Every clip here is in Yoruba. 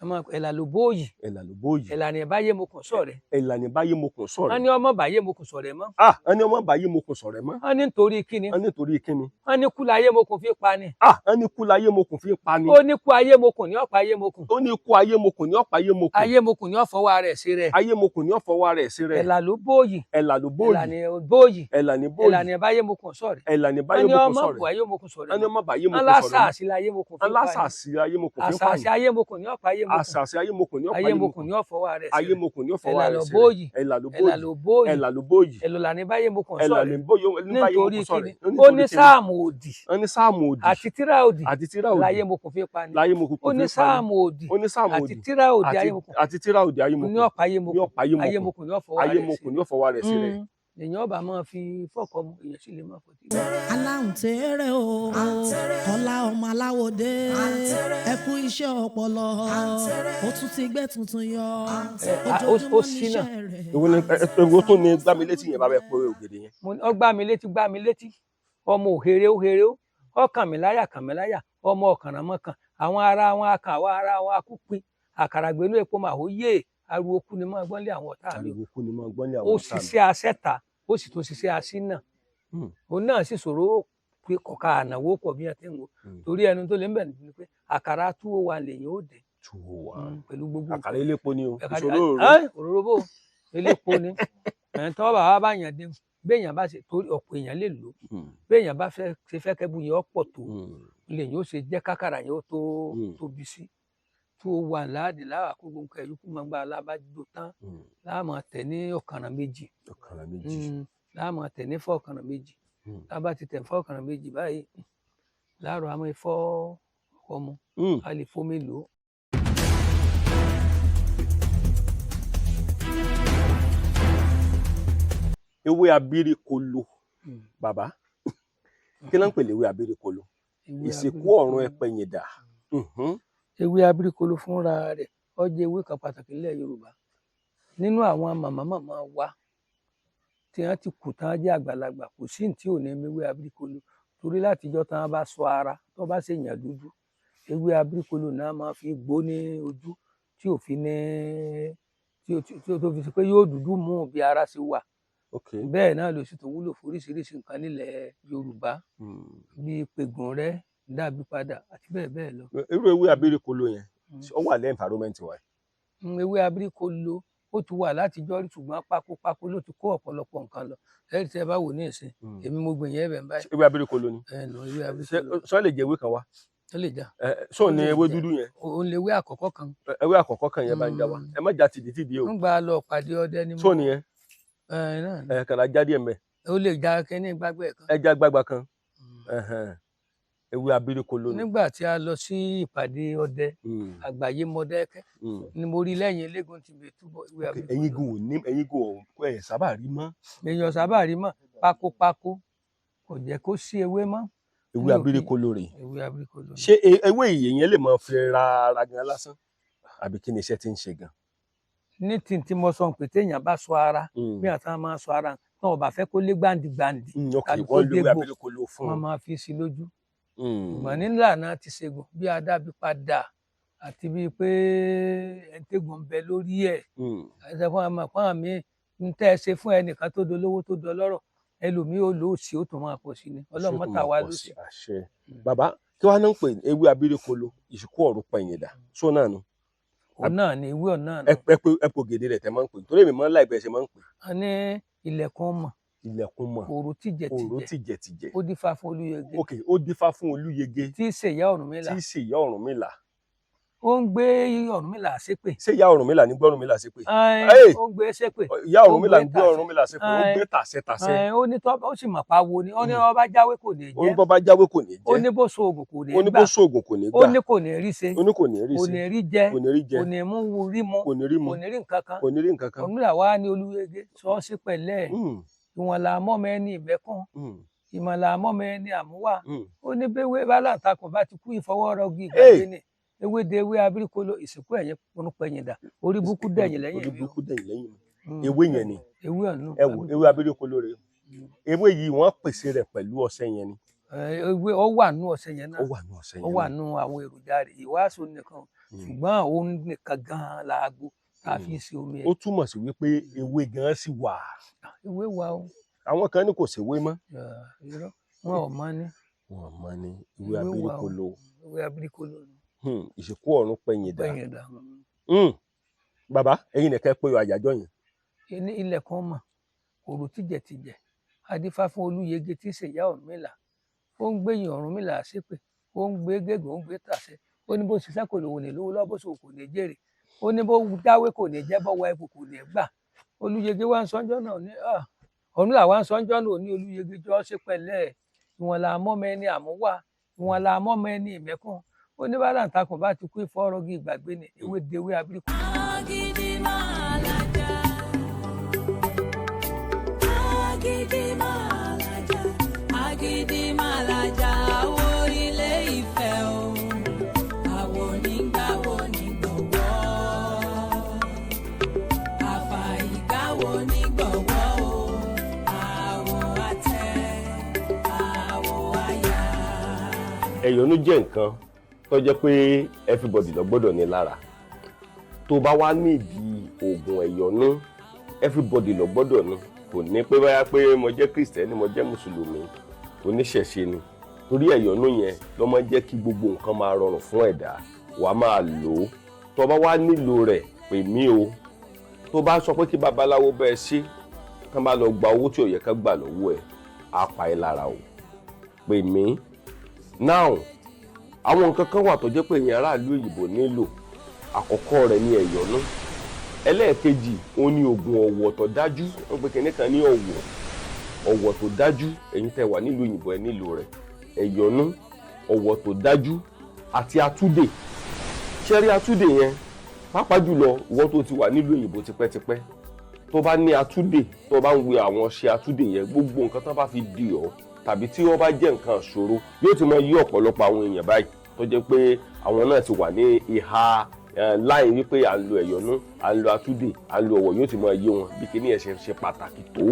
ẹ̀là ló bóyì ẹ̀là ní báyé mo kàn sọ̀rẹ́ ẹ̀là ní báyé mo kàn sọ̀rẹ́ wọ́n ní ọmọ báyé mo kàn sọ̀rẹ́ mọ́ wọ́n ní ọmọ báyé mo kàn sọ̀rẹ́ mọ́ wọ́n ní nítorí kíni wọ́n ní kú láyé mo kàn fi pa ni wọ́n ní kú láyé mo kàn fi pa ni ó ní kú ayé mo kàn ní ọ̀pá ayé mo kàn ó ní kú ayé mo kàn ní ọ̀pá ayé mo kàn ayé mo kàn ní ọ̀fọwọ́ rẹ̀ sí rẹ̀ ayé mo kàn ní ọ̀fọwọ́ rẹ̀ sí rẹ̀ ẹ̀là ló bóyì ẹ̀là ló bóyì ẹ̀là ní báyé mo kàn sọ̀rẹ́ ẹ̀là ní báyé mo kàn sọ̀rẹ́ ayé mo kàn sọ̀rẹ́ wọ́n ní ọmọ báyé mo kàn sọ̀rẹ́ alásàásì láyé mo kàn fi pa ni alásàásì ayé mo kàn fi pa ni àsàásì ayé mo kàn ní ọ̀pá ayé mo kàn àsàásì ayé mo kàn ní ọ̀pá ayé mo kàn ní ọ̀fọwọ́ rẹ̀ sí ayé mo kàn ní ọ̀fọwọ́ rẹ̀ sí rẹ̀ ẹ̀là ló bóyì ẹ̀là ní báyé mo kàn ẹ̀là ní sọ̀rẹ́ báyé mo kàn nítorí sọ̀rẹ́ kíni ó ní sáàmù òdì àti tírà òdì láyé mo kàn fi pa ni ó ní sáàmù òdì àti tírà òdì ayé mo kàn àti tírà òdì ayé mo kàn ní ọ̀pá ayé mo kàn ayé mo kàn ní ọ̀fọwọ́ rẹ̀ sí rẹ̀ èèyàn ọba máa fi fọkọ mu èèyàn sì lè máa fọtí. aláhùn tèrè o ọlá ọmọ aláwòdé ẹ kú iṣẹ́ ọpọlọ ó tún ti gbé tuntun yọ ó ṣínà. ewu tó ní gbá mi létí yẹn bá bẹ pé ògèdè yẹn. ó gbá mi létí ọmọ òhèrè ọkàn mi láyà ọmọ ọ̀kànràmọ́kàn àwọn ará wọn akàn àwọn ará wọn akúpin àkàràgbénú epo màá yé ariwo kú ni máa gbọ́n lé àwọn ọ̀tá mi ó ṣiṣẹ́ aṣẹ́ta ó sì tún ṣiṣẹ́ aṣínà òun náà sì ṣòro pé kọ̀ọ̀ka ànáwó pọ̀ bí ẹ ti ń wò torí ẹnu tó lè ń bẹ̀ ní pé àkàrà 201 lèyìn ó dé pẹ̀lú gbogbo àkàrà elépo ni o òróró bò elépo ni tọ́ bàbá bá yàn dé béèyàn bá ṣe torí ọ̀pọ̀ èèyàn lè lò béèyàn bá ṣe fẹ́ kẹ́bù yẹn ọ̀pọ̀ tó lèyìn ó ṣe jẹ́ kákàrà yẹn ó tó tóbi sí 201 láàdì láwà kó gbogbo ẹ̀yọ́kú máa gba alábàjọ tán láàmú tẹ̀ ní ọ̀kànrà méjì láàmú tẹ̀ ní fọ́ọ̀kànrà méjì lábà ti tẹ̀ fọ́ọ̀kànrà méjì báyìí láàrọ̀ àmọ́ ìfọ́ ọmọ a lè fọ́ mélòó. ewé abirikolo bàbá kí ló ń pè léwé abirikolo ìsìnkú ọ̀run ẹpẹ̀yìndà. ewé abirikolo fúnra rẹ̀ ó jẹ́ ewé kan pàtàkì nílẹ̀ Yorùbá nínú àwọn màmá wa tí wọ́n ti kù tán jẹ́ àgbàlagbà kò sí ní tí ò ní ewé abirikolo torí látijọ́ tán bá sọ ara tó bá ṣèyàn dúdú ewé abirikolo náà máa fi gbó ní ojú tí ò fi ní tí ó tó fi sí pé yóò dúdú mú bí ara ṣe wà bẹ́ẹ̀ náà ló sì tó wúlò fún oríṣiríṣi nǹkan nílẹ̀ Yorùbá bíi pègùn rẹ dàbí padà àti bẹ́ẹ̀ bẹ́ẹ̀ lọ. irú ewé abirikolo yẹn ó wà lẹ́ environment wa. ewé abirikolo ó ti wà látijọ́ rí ṣùgbọ́n pákópákó ló ti kó ọ̀pọ̀lọpọ̀ nǹkan lọ lẹ́yìn tí ẹ bá wò ní ìsìn èmi mo gbìn yẹn bẹ̀ báyìí. ewé abirikolo ni sọ lè jẹ ewé kan wá. ó lè já. sọ ní ewé dúdú yẹn. òun lè ewé àkọ́kọ́ kan. ewé àkọ́kọ́ kan yẹn bá ń já wa ẹ má já tìdítìdí o. ń gba lọ pàdé ọdẹ ni mo. sọ nìyẹn. kàrà já díẹ̀ mẹ́. ó lè já kínní gbágbẹ́ kan. ẹ já gbágbá kan. ewé abirikolo ni. nígbà tí a lọ sí ìpàdé ọdẹ àgbáyé Mọdákẹ́kẹ́ ni mo rí lẹ́yìn eléégún ti bẹ túbọ̀ ewé abirikolo. ẹ̀yin gò ẹ sábà rí mọ́. èèyàn sábà rí mọ́ pákópákó kò jẹ́ kó sí ewé mọ́. ewé abirikolo rè. ewé abirikolo. ṣé ewé ìyẹn lè máa fi ra ara gan lásán àbí kí ni iṣẹ́ tí ń ṣe gan. ní tí mo sọ pé téèyàn bá sọ ara bí àtàwọn máa sọ ara náà ọba fẹ́ kó lé gbàǹdìgbàǹdì tàbí kó dégbò wọn máa fi sí lójú. ìgbọ̀n nílànà ti ṣègùn bí adábí padà àti bíi pé ẹ̀ńtẹ́gùn ń bẹ lórí ẹ̀ ẹ̀ṣẹ̀ fún àmọ́ fún àmì ń tẹ́ ẹ ṣe fún ẹnìkan tó dolówó tó dọlọ́rọ̀ ẹlòmíì ó lò ó sí ó tún máa pọ̀ sí ni ọlọ́mọta wa ló sì. bàbá kí wàá náà ń pè ewé abirikolo ìsìnkú ọ̀run pẹ̀yìndà sọ náà nu. òun náà ni ewé ọ̀nà náà. ẹ pò gèdè rẹ̀ tẹ́ máa ń pè torí èmi máa ń láì bẹ́ẹ̀ ṣe máa ń pè. a ní ilẹ̀kùn mọ̀. òrò tìjẹ̀tìjẹ̀ ó dífá fún Olúyẹgẹ. ok ó dífá fún Olúyẹgẹ. tí í ṣe ìyá Ọ̀rúnmìlà. ó ń gbé Ọ̀rúnmìlà ṣépè. ṣé ìyá Ọ̀rúnmìlà ní gbé Ọ̀rúnmìlà ṣépè. ó ń gbé ṣépè. ìyá Ọ̀rúnmìlà ń gbé Ọ̀rúnmìlà ṣépè ó gbé tàṣẹ. ó ní tọ́ ó sì mọ̀ pa wo ni ó ní ọba jáwé kò ní jẹ́. ó ní bọ́ba jáwé kò ní jẹ́. ó ní bó so oògùn kò ní gbà. ó ní bó so oògùn kò ní gbà. ó ní kò ní rí ṣe. ó ní kò ní rí ṣe. kò ní rí jẹ. kò ní rí jẹ. kò ní mú rí mu. kò ní rí mu. kò ní rí nǹkan kan. kò ní rí nǹkan kan. Ọ̀rúnmìlà wá ní Olúyẹgẹ sọ sí pẹ̀lẹ́ ìwọ̀n là mọ́mọ ẹni ìbẹ́kùn ìmọ̀ là mọ́mọ ẹni àmúwà ó ní bẹ́wé bálàntakùn bá ti kú ìfọwọ́rọ́gì ìgbàgbé ni ewé de ewé abirikolo ìsìnkú ẹ̀yìn pẹ̀yìndà orí burúkú dẹ̀yìn lẹ́yìn mi. orí burúkú dẹ̀yìn lẹ́yìn mi. ewé yẹn ni ewé ọ̀nà ẹ wò ewé abirikolo rẹ ewé yìí wọ́n pèsè rẹ̀ pẹ̀lú ọṣẹ yẹn ni. ewé ó wà nú ọṣẹ yẹn náà ó wà nú ọṣẹ yẹn ó wà nú àwọn èròjà rẹ̀ ìwàásù nìkan ṣùgbọ́n òun nìkan gan-an làágbó tá a fi ṣe omi ẹ̀. ó túmọ̀ sí wípé ewé gan sì wà. ewé wa o. àwọn kan ní kò séwé mọ́. irọ́ wọn ò mọ̀ ní. wọn ò mọ̀ ní ewé abirikolo. ewé abirikolo. ìsìnkú ọ̀run pẹ̀yìn dà. bàbá ẹ̀yin nìkan pé àyájọ́ yẹn. ilẹ̀ kan mọ̀ òrò tìjẹ̀tìjẹ̀ adífá fún olúyege tí ṣèyá Ọ̀rúnmìlà ó ń gbẹ̀yìn Ọ̀rúnmìlà ṣépè ó ń gbé gégùn ó ń gbé tàṣẹ ó ní bó ṣiṣẹ́ kò lówó ní lówó lọ́bọ̀ṣọ kò ní jèrè ó ní bó dáwé kò ní jẹ́ bọ́wọ́ ẹ̀bù kò ní gbà olúyege wá ń sọ́njọ́ náà ní Ọ̀rúnmìlà wá ń sọ́njọ́ náà ní olúyege jọ́ ṣe pẹ̀lẹ́ ìwọ̀n la mọ́mọ ẹni àmúwà ìwọ̀n la mọ́mọ ẹni ìmẹ́kùn ó ní bàdàn takùn bá ti kú ìfọ́rọ́gì ìgbàgbé ni ewé dewé abirikú. Agídí máa lájà. Agídí máa lájà. Agídí máa lájà. Àwo ilé Ifẹ̀ o. Àwo nígbàwo nígbọ̀wọ́. Àfàìgbàwo nígbọ̀wọ́ o. Àwo àtẹ. Àwo àyà. ẹ̀yọ́nú jẹ́ nǹkan tó jẹ́ pé everybody ló gbọ́dọ̀ ní lára. tó bá wá nídìí oògùn ẹ̀yọ́nú everybody ló gbọ́dọ̀ ní kò ní pé báyà pé mo jẹ́ kristẹni mo jẹ́ mùsùlùmí oníṣẹ̀ṣe ni torí ẹ̀yọ́nú yẹn ló máa ń jẹ́ kí gbogbo nǹkan máa rọrùn fún ẹ̀dá wà á máa lò ó tó bá wá nílò rẹ̀ pè mí o tó bá sọ pé kí babaláwo bẹ́ẹ̀ ṣe kán bá lọ gba owó tí ò yẹ ká gbà lọ́wọ́ ẹ̀ á pa ẹ́ lára o pè mí now àwọn nǹkan kan wà tó jẹ́ pé èèyàn aráàlú òyìnbó nílò àkọ́kọ́ rẹ̀ ní ẹ̀yọ́nú ẹlẹ́ẹ̀kejì ó ní oògùn ọ̀wọ̀ tó dájú wọ́n pe kìnìún kan ní ọ̀wọ̀ tó dájú ẹ̀yin tẹ́ wà nílùú òyìnbó ẹ̀ nílò rẹ̀ ẹ̀yọ́nú ọ̀wọ̀ tó dájú àti atúdè ṣẹ́rí atúdè yẹn pàápàá jùlọ ìwọ tó ti wà nílùú òyìnbó tipẹ́tipẹ́ tó bá ní atúdè tó bá ń wé àwọn ọṣẹ atúdè yẹn gbogbo nǹkan tó bá fi dì ọ́ tàbí tí wọ́n bá jẹ́ nǹkan ìṣòro yóò ti máa yí ọ̀pọ̀lọpọ̀ àwọn èèyàn báyìí tó jẹ́ pé àwọn náà ti wà ní ìhà láì wípé à ń lo ẹ̀yọ́nú à ń lo atúdè à ń lo ọ̀wọ̀ yóò ti máa yé wọn bí kíní ẹ̀ ṣe pàtàkì tó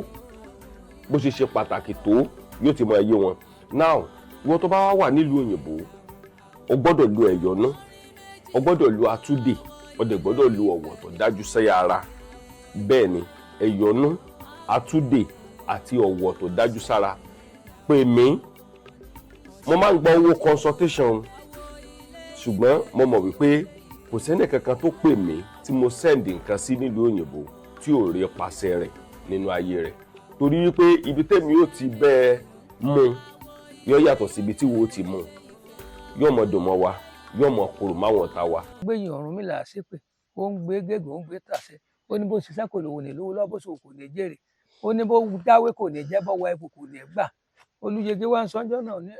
bó ṣe pàtàkì tó yóò ti máa yé wọn. now ìwọ tó bá wà nílùú òyìnbó o gbọ́dọ̀ lo ẹ̀yọ́nú o gbọ́dọ̀ lo atúdè o dẹ̀ gbọ́dọ̀ lo ọ̀wọ̀ tó dájú sẹ́yà ara bẹ́ẹ̀ ni ẹ̀yọ́nú atúdè àti ọ̀wọ̀ tó dájú sára pè mí mo máa ń gba owó consultation ṣùgbọ́n mo mọ̀ wípé kò sẹ́ni kankan tó pè mí tí mo sẹ́ndì nǹkan sí nílùú òyìnbó tí ò rí pàṣẹ rẹ̀ nínú ayé rẹ̀ torí wípé ibi tẹ́mi yóò ti bẹ́ẹ̀ mú yóò yàtọ̀ sí ibi tí wo ti mú yóò mọ̀ dùn mọ́ wa yóò mọ̀ kúrò máwọn ọ̀tá wa. gbẹ̀yìn Ọ̀rúnmìlà ṣépè ó ń gbé gégùn ó ń gbé tàṣẹ ó ní bó ṣiṣẹ́ kò lówó ní lówó lọ́bọ̀ṣọ kò ní jèrè ó ní bó dáwé kò ní jẹ́ bọ́wọ́ ẹ̀bù kò ní gbà olúyege wá ń sọ́njọ́ náà ní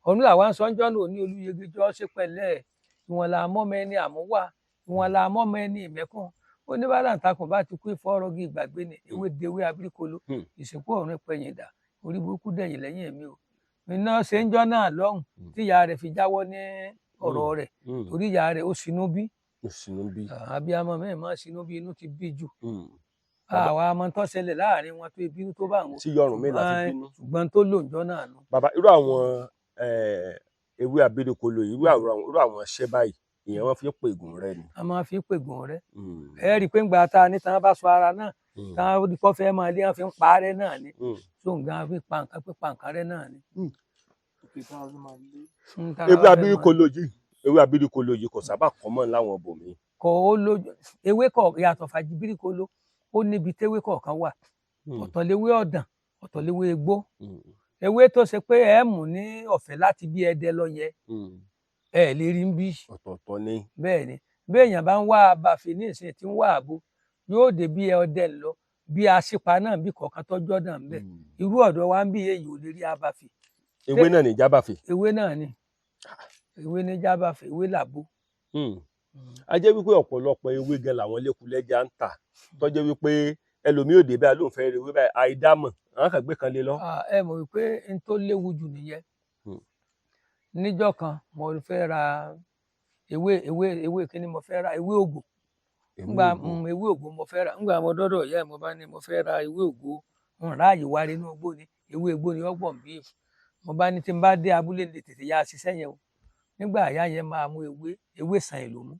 Ọ̀rúnmìlà wá ń sọ́njọ́ náà ní olúyege jọ́ ṣe pẹ̀lẹ́ ìwọ̀n la mọ́mọ ẹni àmúwà ìwọ̀n la mọ́mọ ẹni ìmẹ́kùn ó ní bá làǹtakùn bá ti kú ìfọ́rọ́gì ìgbàgbé ni ewé dewé abirikolo ìsìnkú ọ̀run ìpẹ̀yìn dà orí burúkú dẹ̀yìn lẹ́yìn ẹ̀mí o iná ṣe ń jọ́ náà lọ́hùn tí ìyá rẹ̀ fi jáwọ́ ní ọ̀rọ̀ rẹ̀ torí ìyá rẹ̀ ó sinú bí abiyamọ mẹ́rin máa sinú bí inú ti bí jù àwa ọmọ tó ṣẹlẹ̀ láàrin wọn tó ìbínú tó bá wọn tí Ọ̀rúnmìlà fi bínú ṣùgbọ́n tó lò ń jọ́ náà nù. bàbá irú àwọn ewé abirikolo yìí irú àwọn ṣẹ́ báyìí ìyẹn wọ́n fi ń pègùn rẹ ni. a máa fi ń pègùn rẹ ẹ rí i pé ńgbà tá a ní tán bá sọ ara náà tán kọ́ fẹ́ máa lé wọn fi ń pa rẹ náà ni tó ń gan fi pa nǹkan pé pa nǹkan rẹ náà ni. ewé abirikolo yìí kò sábà kọ́mọ̀ láwọn ibòmíì. kò ó lójú ewé kọ yàtọ̀ fàjìbírikolo ó níbi téwé kọ̀ọ̀kan wà ọ̀tọ̀ léwé ọ̀dàn ọ̀tọ̀ léwé egbò ewé tó ṣe pé ẹ mú ní ọ̀fẹ́ láti bí Ẹdẹ lọ yẹ ẹ lè rí ń bí ọ̀tọ̀ọ̀tọ̀ ni. bẹ́ẹ̀ ni bí èèyàn bá ń wá abàfẹ́ ní ìsìn tí ń wá àbò yóò dé bí Ọdẹ lọ bí aṣípa náà bí kọ̀ọ̀kan tọ́jọ́ náà ń bẹ̀ irú ọ̀dọ̀ wa ń bí èyí ò lè rí abàfẹ́. ewé náà ní jábàfẹ́. ewé náà ni ewé ní jábàfẹ́ ewé làbó. a jẹ́ wípé ọ̀pọ̀lọpọ̀ ewé gan làwọn lẹ́kùlẹ́jà ń tà tó jẹ́ wípé ẹlòmíì òde báyìí lóun fẹ́ rí ewé báyìí àìdámọ̀ àwọn kan gbé kan lé lọ. ẹ mọ̀ wípé n tó léwu jù nìyẹn níjọ́ kan mo fẹ́ ra ewé kí ni mo fẹ́ ra ewé ògbò ngbà ewé ògbò mo fẹ́ ra ngbà mo dọ́dọ̀ ìyá mo bá ní mo fẹ́ ra ewé ògbò ń ráàyè wá rí inú ògbò ni ewé ògbò ni ọgbọ̀n bí mo bá ní tí n bá dé abúlé lè tètè ya ṣiṣẹ́ yẹn o nígbà àyà yẹn máa mú ewé sàn èlò mú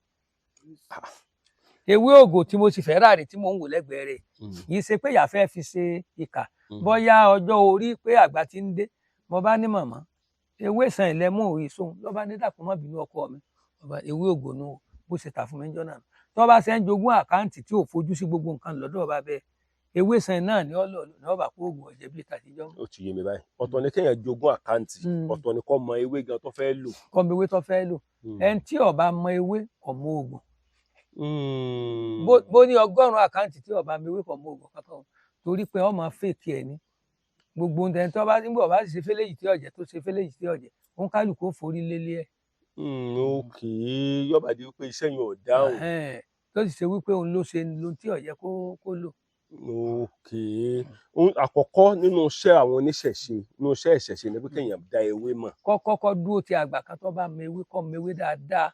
ewé ògò tí mo ti fẹ́ rà rè tí mò ń wò lẹ́gbẹ̀ẹ́ rẹ̀ yìí ṣe pé ìyá fẹ́ fi ṣe ìkà bóyá ọjọ́ orí pé àgbà ti ń dé mo bá ní màmá ewé sàn ìlẹ́mú òye sóhun ló bá ní dàpọ̀ mọ́ bínú ọkọ mi ewé ògò nù bó ṣe tà fún mi jọ náà tó bá ṣe ń jogún àkáǹtì tí ò fojú sí gbogbo nǹkan lọ́dọ̀ bá bẹ́ẹ̀ ewé sàn náà ni ọba kó oògùn ọ̀jẹ̀ bíi tàtijọ́. ó ti yé mi báyìí ọ̀tọ̀ ni kéèyàn jogún àkáǹtì ọ̀tọ̀ ni kó mọ ewé gan tó fẹ́ lò. kó mọ ewé tó fẹ́ lò ẹni tí ó bá mọ ewé kò mọ oògùn bó ní 100 àkáǹtì tí ó bá mọ ewé kò mọ oògùn kankan torí pé ọmọ fèkì ẹ ní gbogbo ohun tó bá nígbà bá ṣe fẹ́lẹ́ yìí tí ọ̀jẹ̀ tó ṣe fẹ́lẹ́ yìí tí ọ̀jẹ̀ òun kálukú ó forí lélẹ̀ ẹ̀. ok yọba di wípé iṣẹ́ yẹn ò dáhùn. tó sì ṣe wípé òun ló ṣe lóhun tí ọ̀jẹ̀ kó lò. ok àkọ́kọ́ nínú iṣẹ́ àwọn oníṣẹ̀ṣe nínú iṣẹ́ ìṣẹ̀ṣe ni pé kéèyàn dá ewé mọ̀. kọ́kọ́ dúró ti àgbà kan tó bá mọ ewé kọ́ mọ ewé dáadáa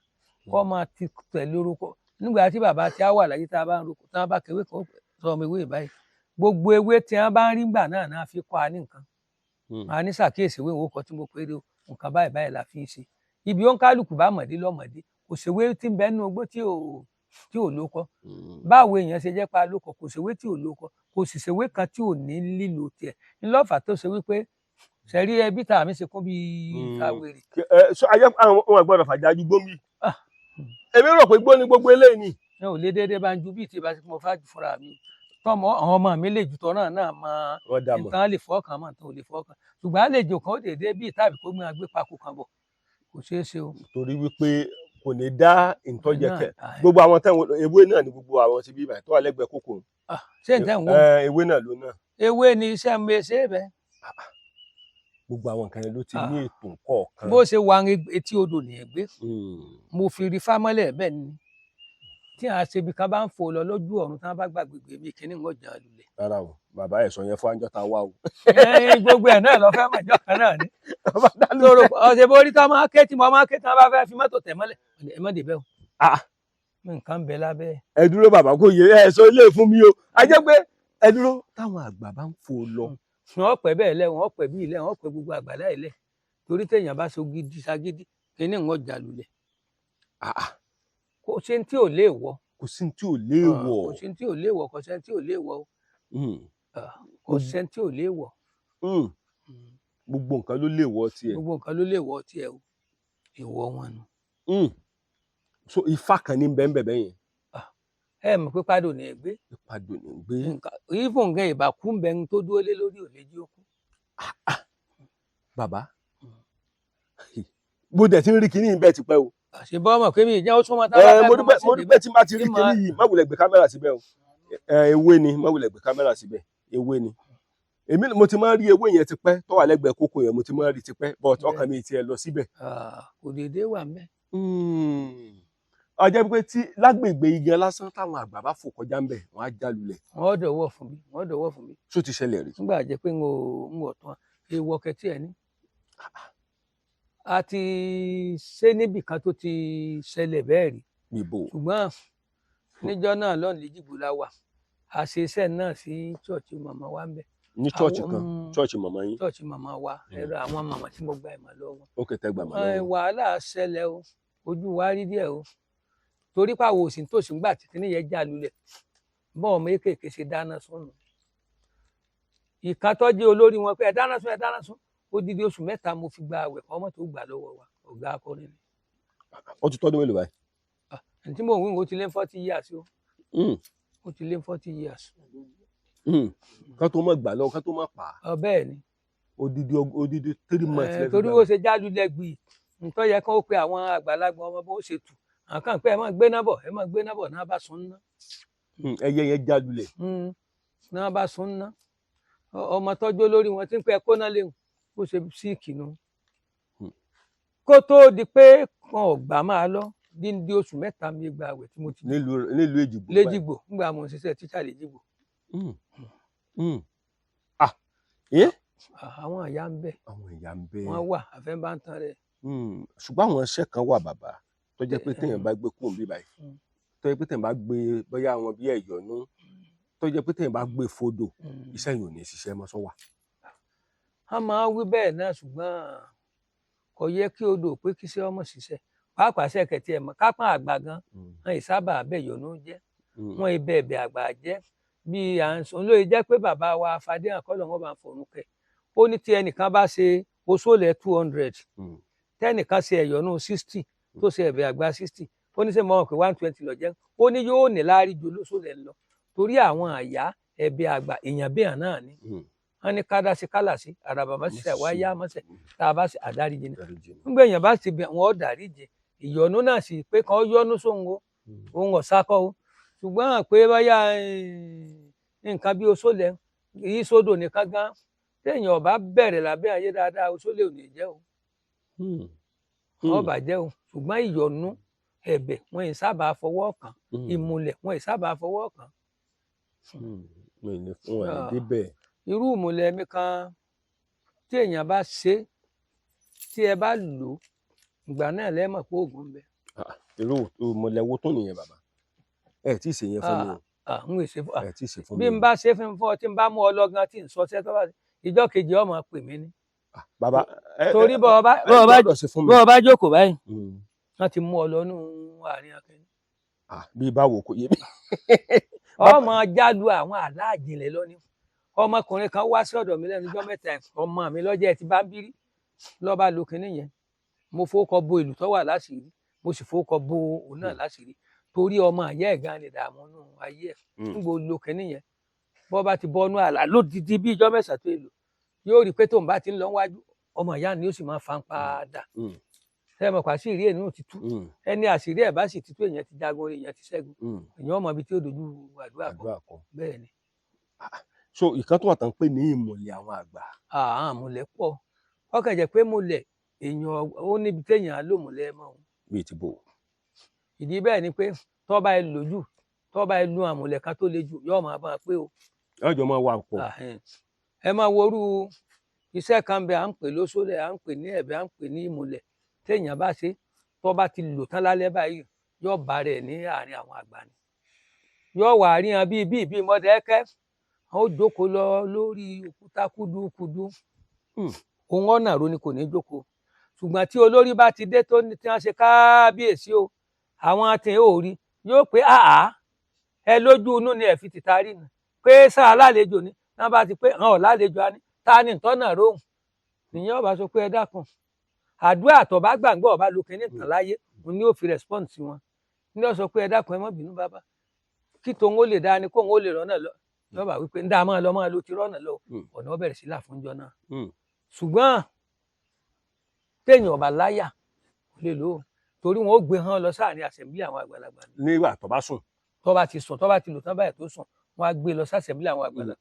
kọ́ máa ti tẹ̀lé orúkọ nígbà tí bàbá tí a wà láyé tá a bá ń roko tí wọ́n bá kẹwé kan sọ ọmọ ewé báyìí gbogbo ewé tí wọ́n bá ń rí gbà náà náà fi kọ́ a ní nǹkan a ní ṣàkíyèsí ìwé ìwòkọ tí mo péré nǹkan báyìí báyìí la fi ń ṣe ibi ó ń kálukú bá mọ̀dé lọ́mọdé kò ṣèwé tí ń bẹ nínú ogbó tí ò lóko báwo èèyàn ṣe jẹ́ pa lóko kò ṣèwé tí ò lóko kò sì ṣèwé kan tí ò ní lílo tiẹ̀ ńlọ́fà tó ṣe wípé ṣẹ̀rí ẹbí tá àmì ṣe kún bíi káwèrè. ayé àwọn àgbọ̀dọ̀ fàjájú gbómi èmi rò pé gbó ni gbogbo eléyìí ni. ẹ ò lé déédéé bá ń ju bíi tí ìbá ti mo fàájú fúnra mi tọmọ àwọn ọmọ mi lè jù tọ náà mọ nǹkan lè fọkàn mọ nǹkan ò lè fọkàn ṣùgbọ́n àlejò kan ó déédéé bíi tàbí kó máa gbé pakó kan bọ̀ kò ṣeé ṣe o. torí wípé kò ní dá ìtọ́jẹ kẹ gbogbo àwọn tẹ̀wọ̀n ewé náà ni gbogbo àwọn ti bí ibà tó wà lẹ́gbẹ̀ẹ́ kókò. ṣé n tẹ́ ń wò. ewé náà ló náà. ewé ni iṣẹ́ mi ṣe é bẹ́ẹ̀. gbogbo àwọn nǹkan yẹn ló ti ní ètò kọ̀ọ̀kan. bó ṣe wà etí odò nìyẹn gbé mo fi rí fámọ́lẹ̀ bẹ́ẹ̀ ni tí a ṣe ibi kan bá ń fò lọ lójú ọ̀run tí wọ́n bá gbàgbé mi kíní ń jà lulẹ̀. rárá o bàbá ẹ̀ sọ yẹn fún àjọ tá a wá o. gbogbo ẹ̀ náà lọ fẹ́ mọ̀ ìjọ kan náà ni. ọ̀sẹ̀ borí tó máa ké tí mo máa ké tí wọ́n bá fẹ́ fi mọ́tò tẹ̀ mọ́lẹ̀ ẹ má débẹ̀ o. nǹkan bẹ lábẹ́. ẹ dúró bàbá kò yẹ ẹ sọ ilé fún mi o a jẹ́ pé ẹ dúró táwọn àgbà bá ń fò lọ. wọ́n pẹ́ bẹ́ẹ̀ lẹ́ wọ́n pẹ́ bí ilẹ̀ wọ́n pẹ́ gbogbo àgbàlá ilẹ̀ torí téèyàn bá so gidi sagidi kíní ń jà lulẹ̀. kò sí tí ò lè wọ. kò sí tí ò lè wọ. kò sí tí ò lè wọ kò sí tí ò lè wọ o. kò sí tí ò lè wọ. gbogbo nǹkan ló lè wọ tiẹ̀. gbogbo nǹkan ló lè wọ tiẹ̀ o. ìwọ wọn nu. so ifá kan ní bẹ́ẹ̀ bẹ́ẹ̀ yẹn. ẹ mọ̀ pé pàdó ní ẹgbẹ́. pàdó ní gbé. ìfún nǹkan ìbàkú ń bẹ ń tó dúró lé lórí òlé jí ó kú. bàbá bó dẹ̀ ti ń rí kinní yìí bẹ́ẹ̀ ti pẹ́ o. àṣebọ́ ọmọ pé mi ìjẹ́ ó súnmọ́ tá a bá mo dúpẹ́ tí má ti rí kinní yìí má wulẹ̀ gbé kámẹ́rà síbẹ̀ o. ewé ni má wulẹ̀ gbé kámẹ́rà síbẹ̀ ewé ni. èmi mo ti máa ń rí ewé yẹn ti pẹ́ tó wà lẹ́gbẹ̀ẹ́ kókó yẹn mo ti máa ń rí ti pẹ́ but ọkàn mi ti ẹ lọ síbẹ̀. kò déédéé wà mẹ́. ọjọ́ pé tí lágbègbè igi lásán táwọn àgbà bá fò kọjá ń bẹ̀ wọ́n á já lulẹ̀. wọ́n dọ̀wọ́ fún mi. tó ti ṣẹlẹ̀ rí. nígbà jẹ́ pé ń wọ̀ tán ewọ́ kẹtí ẹ̀ ní. a ti ṣe níbì kan tó ti ṣẹlẹ̀ bẹ́ẹ̀ rí. ṣùgbọ́n níjọ́ náà lọ́nà lẹ́jìgbò la wà a ṣe iṣẹ́ náà sí ṣọ́ọ̀ṣì màmá wa ń bẹ̀. ní ṣọ́ọ̀ṣì kan ṣọ́ọ̀ṣì màmá yín. ṣọ́ọ̀ṣì màmá wa ẹ̀rọ àwọn màmá tí mo gba ìmọ̀ lọ́wọ́. ó kẹtẹ gbà mọ́ lọ́wọ́. wàhálà ṣẹlẹ̀ o ojú wa rí díẹ̀ o torí pàwọ̀ òsì tó sì ń gbà títí níyẹn já lulẹ̀ bọ́ọ̀ ọmọ kéèké ṣe dáná sún nù. ìkàtọ́jú olórí wọn pé ẹ dáná sún odidi oṣù 3 mo fi gba àwẹ̀ kọ́ ọmọ tó gbà lọ́wọ́ wa ọ̀gá akọrin ni. ó ti tọ́dún mélòó báyìí. ẹni tí mò ń wí ó ti lé 40 years o. ó ti lé 40 years. ká tó mọ̀ gbà lọ́wọ́ ká tó mọ̀ pa. bẹ́ẹ̀ ni. odidi 3 months. torí ó ṣe jáde lẹ́gbì nǹkan yẹ kán ó pe àwọn àgbàlagbà ọmọ bó ṣe tù àkàn pé ẹ máa gbé náà bọ̀ náà bá sún ná. ẹyẹ yẹn já lulẹ̀. náà bá sún ná ọmọ tọ́jú olórí wọn tí ń pẹ́ kóná léwu bó ṣe síìkì nu. kó tó di pé wọn ò gbà máa lọ díndí oṣù 3 mi gba àwẹ̀ tí mo ti. nílùú èjìgbò. lẹ́jìgbò nígbà mo ń ṣiṣẹ́ tíṣà lẹ́jìgbò. àwọn ìyá ń bẹ. àwọn ìyá ń bẹ. wọ́n wà àfẹ́ bá ń tan rẹ̀. ṣùgbọ́n àwọn iṣẹ́ kan wà bàbá tó jẹ́ pé téèyàn bá gbé kóun bí báyìí tó jẹ́ pé téèyàn bá gbé bóyá àwọn bí ẹ̀yọ́nú tó jẹ́ pé téèyàn bá gbé fodò iṣẹ́ yìí ò ní ṣiṣẹ́ mọ́ sọ́wà. a máa wí bẹ́ẹ̀ náà ṣùgbọ́n kò yẹ kí odò pé kí iṣẹ́ ọmọ ṣiṣẹ́ pàápàá ṣẹ̀kẹ̀tì ẹ̀ mọ́ kápá àgbà gan wọn ìsábà bẹ̀yọ̀nú jẹ́ wọn ibẹ̀ ẹ̀bẹ̀ àgbà jẹ́ bí à ń sọ lóye jẹ́ pé bàbá wa Fadéhàn kọ́lọ̀ wọn bá ń fọ̀rùn kẹ́ ó ní tí ẹnìkan bá ṣe oṣoolẹ̀ 200 tẹ́nìkan ṣe ẹ̀yọ̀nú 60 tó ṣe ẹ̀bẹ̀ àgbà 60 ó ní sẹ́ mọ́ pé 120 lọ jẹ́ ó ní yóò ní láárí ju olóṣòlẹ̀ lọ torí àwọn àyà ẹ̀bẹ̀ àgbà èèyàn bẹ́ẹ̀ náà ni wọn ní ká dá sí kálà sí àràbà má ṣiṣẹ́ wá yá mọ́sẹ̀ tá a bá ṣe àdáríjì ni nígbà èèyàn bá ti bẹ̀ wọ́n dáríjì ìyọnu náà sì pé kàn yọnu sóhun o òun ọ̀sákọ́ o ṣùgbọ́n pé báyà nǹkan bí oṣoolẹ̀ yìí sódò nìkan gan téèyàn ọba bẹ̀rẹ̀ lábẹ́ ayé dáadáa oṣoolẹ̀ ò ní jẹ́ o ọba jẹ́ o ṣùgbọ́n ìyọnu ẹ̀bẹ̀ wọn ì sábà fọwọ́ kàn ìmùlẹ̀ wọn ì sábà fọwọ́ kàn. mi ò ní fún ẹ débẹ̀. irú ìmùlẹ̀ mi kan tí èèyàn bá ṣe tí ẹ bá lò ìgbà náà lẹ́mọ̀ pé oògùn ń bẹ. irú ìmùlẹ̀ wo tún nìyẹn bàbá ẹ tí ì ṣe yẹn fún mi o. n ò ṣe fún ẹ tí ì ṣe fún mi. bí n bá ṣe fún ọ tí n bá mú ọ lọ́gán tí n sọ ṣẹ́ tó bá ìjọ kejì ọmọ pè mí ní. bàbá torí bọ́ ọ bá jókòó báyìí wọ́n ti mú ọ lọ́nù àárín akẹ́ni. bí báwo kò yé mi. ọmọ jálu àwọn aláàjìnlẹ̀ lọ́ní ọmọkùnrin kan wá sí ọ̀dọ̀ mi lẹ́nu ọjọ́ mẹ́ta ọmọ mi lọ́jọ́ ẹ ti bá ń bírí lọ́ba lo kinní yẹn mo fowókọ bo ìlú tó wà láṣìírí mo sì fowókọ bo òun náà láṣìírí torí ọmọ àyẹ́ ẹ̀ gan lè dààmú nù ayé ẹ̀ nígbà lo kinní yẹn bọ́ bá ti bọ́nú àlà lódìdí bí ìjọ mẹ́sàn-án tó èlò yóò rí i pé tóun bá ti ń lọ wájú ọmọ ìyá ni ó sì máa fa ń padà sẹ́mi ọ̀pá sí ìrí ẹ̀ nínú títú ẹni àṣírí ẹ̀ bá sì títú èèyàn ti jagun èèyàn ti ṣẹ́gun èèyàn ọmọ ibi tí ó dojú àdúrà kọ bẹ́ẹ̀ ni. so ìkan tó wà tán pé ní ìmùlẹ̀ àwọn àgbà. àmùlẹ̀ pọ̀ ọkàn jẹ́ pé mùlẹ̀ èèyàn ó níbi téèyàn á lò mùlẹ̀ mọ́ òun. bíi ti bò. ìdí bẹ́ẹ̀ ni pé tọ́ba ẹ lójú tọ́ba ẹ lu àmùlẹ̀ kan tó le jù yóò máa bá a pé o. ọjọ́ máa wà pọ̀. ẹ máa worú iṣẹ́ kan bẹ à ń pè lóṣòlẹ̀ à ń pè ní ẹ̀bẹ̀ à ń pè ní ìmùlẹ̀ téèyàn bá ṣe tọ́ba ti lò tán lálẹ́ báyìí yóò bá rẹ̀ ní àárín àwọn àgbà ni yóò wà àríyàn bíi mọ́dẹ́kẹ́ ó jókòó lọ lórí òkúta kúdúkúdú òun ọ̀nà ro ni kò ní jókòó ṣùgbọ́n tí olórí bá ti dé tó ní tí wọ́n ṣe kábíyèsí o àwọn àtẹ̀yìn ò rí yóò pé ẹ lójú inú ni ẹ fi tìta rí ni pé sáà lálejò ni náà bá ti pé hàn ọ́ lálejò á ní ta ni ìtọ́nà róhùn nìyẹn ọba sọ pé ẹ dákun àdúrà tó bá gbàgbọ́ ọba lo kínní tàn láyé òun ni ó fi respond sí wọn ní ó sọ pé ẹ dákun ẹ má bínú bàbá kí tòun ó lè dáa ni kóun ó lè rọ́nà lọ lọ́ba wípé ń dá máa lọ ti rọ́nà lọ ọ̀nà ó bẹ̀rẹ̀ sí là fúnjọ náà ṣùgbọ́n téèyàn ọba láyà kò lè lò ó torí wọn ó gbé hàn lọ sáàrin àṣẹ̀mbílì àwọn àgbàlagbà nígbà tó bá sùn. tó bá ti sùn tó bá ti lò tán báyìí tó sùn wọn á gbé lọ sáṣẹ̀mbílì àwọn àgbàlagbà.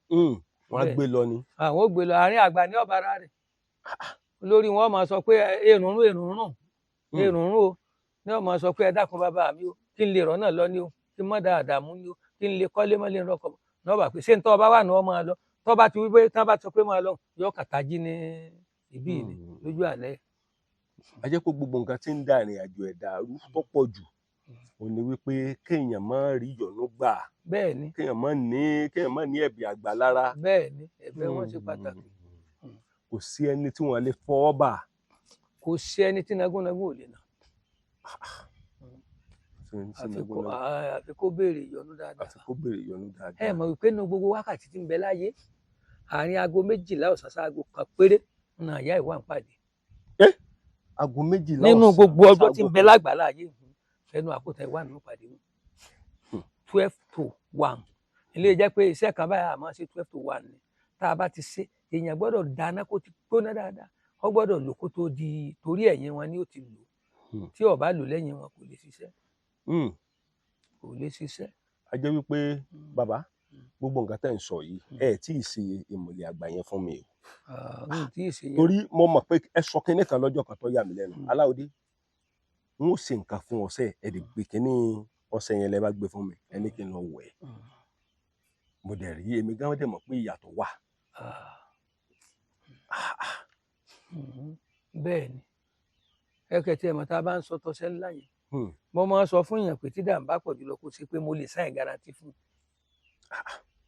wọn á gbé lọ ni. àwọn ó gbé lọ àárín àgbà ní ọba ara rẹ̀ olórí wọn máa sọ pé èrùnrún o ní wọn máa sọ pé ẹ dákun bàbá mi o kí n lè rọ́nà lọ ni o kí n mọ́ dáadáa mú ni o kí n lè kọ́lé mọ́lé rọ́kọ̀ náà bá pé ṣé ń tọ́ ọba wà ní wọn máa lọ tọ́ bá ti wí pé tán bá sọ pé máa lọ yọ kàtàjí ní ibí ni lójú àlẹ́. a jẹ́ pé gbogbo nǹkan tí ń dá ìrìn àjò ẹ̀dá rú tó pọ̀ jù ò ní wípé kéèyàn má rí ìyọ̀nú gbà. bẹ́ẹ̀ ni kéèyàn má ní ẹ̀bì àgbà lára. bẹ́ẹ̀ ni ẹ̀bẹ̀ wọn ṣe pàtàkì. kò sí ẹni tí wọ́n lè fọwọ́ bà. kò sí ẹni tí nagúnnagún ò lè nà. àfi kó béèrè ìyọ̀nú dáadáa. ẹ mọ̀ wípé inú gbogbo wákàtí tí ń bẹ láyé àárín aago 12 ọ̀sán sí aago 1 péré náà ìyá ìwà ń pàdé. aago 12 ọ̀sán nínú gbogbo ọjọ́ tí ń bẹ lágbàlá ayé ẹnu àkótá ìwà nínú pàdé 12 to 1 ilé jẹ́ pé iṣẹ́ kan báyà máa ṣe 12 to 1 ni tá a bá ti ṣe èèyàn gbọ́dọ̀ dáná kó ti gbóná dáadáa ó gbọ́dọ̀ lò kó tó di torí ẹ̀yìn wọn ni ó ti lò tí ó bá lò lẹ́yìn wọn kò lè ṣiṣẹ́. kò lè ṣiṣẹ́. a jẹ́ wípé bàbá gbogbo nǹkan tẹ́ ń sọ yìí ẹ tí ì ṣe ìmùlẹ̀ àgbà yẹn fún mi o. torí mo mọ̀ pé ẹ sọ kínní kan lọ́jọ́ kan tó yà mí lẹ́nu Aláòdé n ó ṣe nǹkan fún ọṣẹ ẹ lè gbé kínní ọṣẹ yẹn lẹ bá gbé fún mi ẹ ní kí n lọ wẹ̀ mo dẹ̀ rí èmi gan dẹ̀ mọ̀ pé ìyàtọ̀ wà. bẹ́ẹ̀ ni ẹ̀kẹ́tì ẹ̀mọ́ tá a bá ń sọ tọ́sẹ́ ńlá yẹn mo máa ń sọ fún èèyàn pé tí dàmbá pọ̀ jùlọ kó ṣe pé mo lè sáìn garanti fún un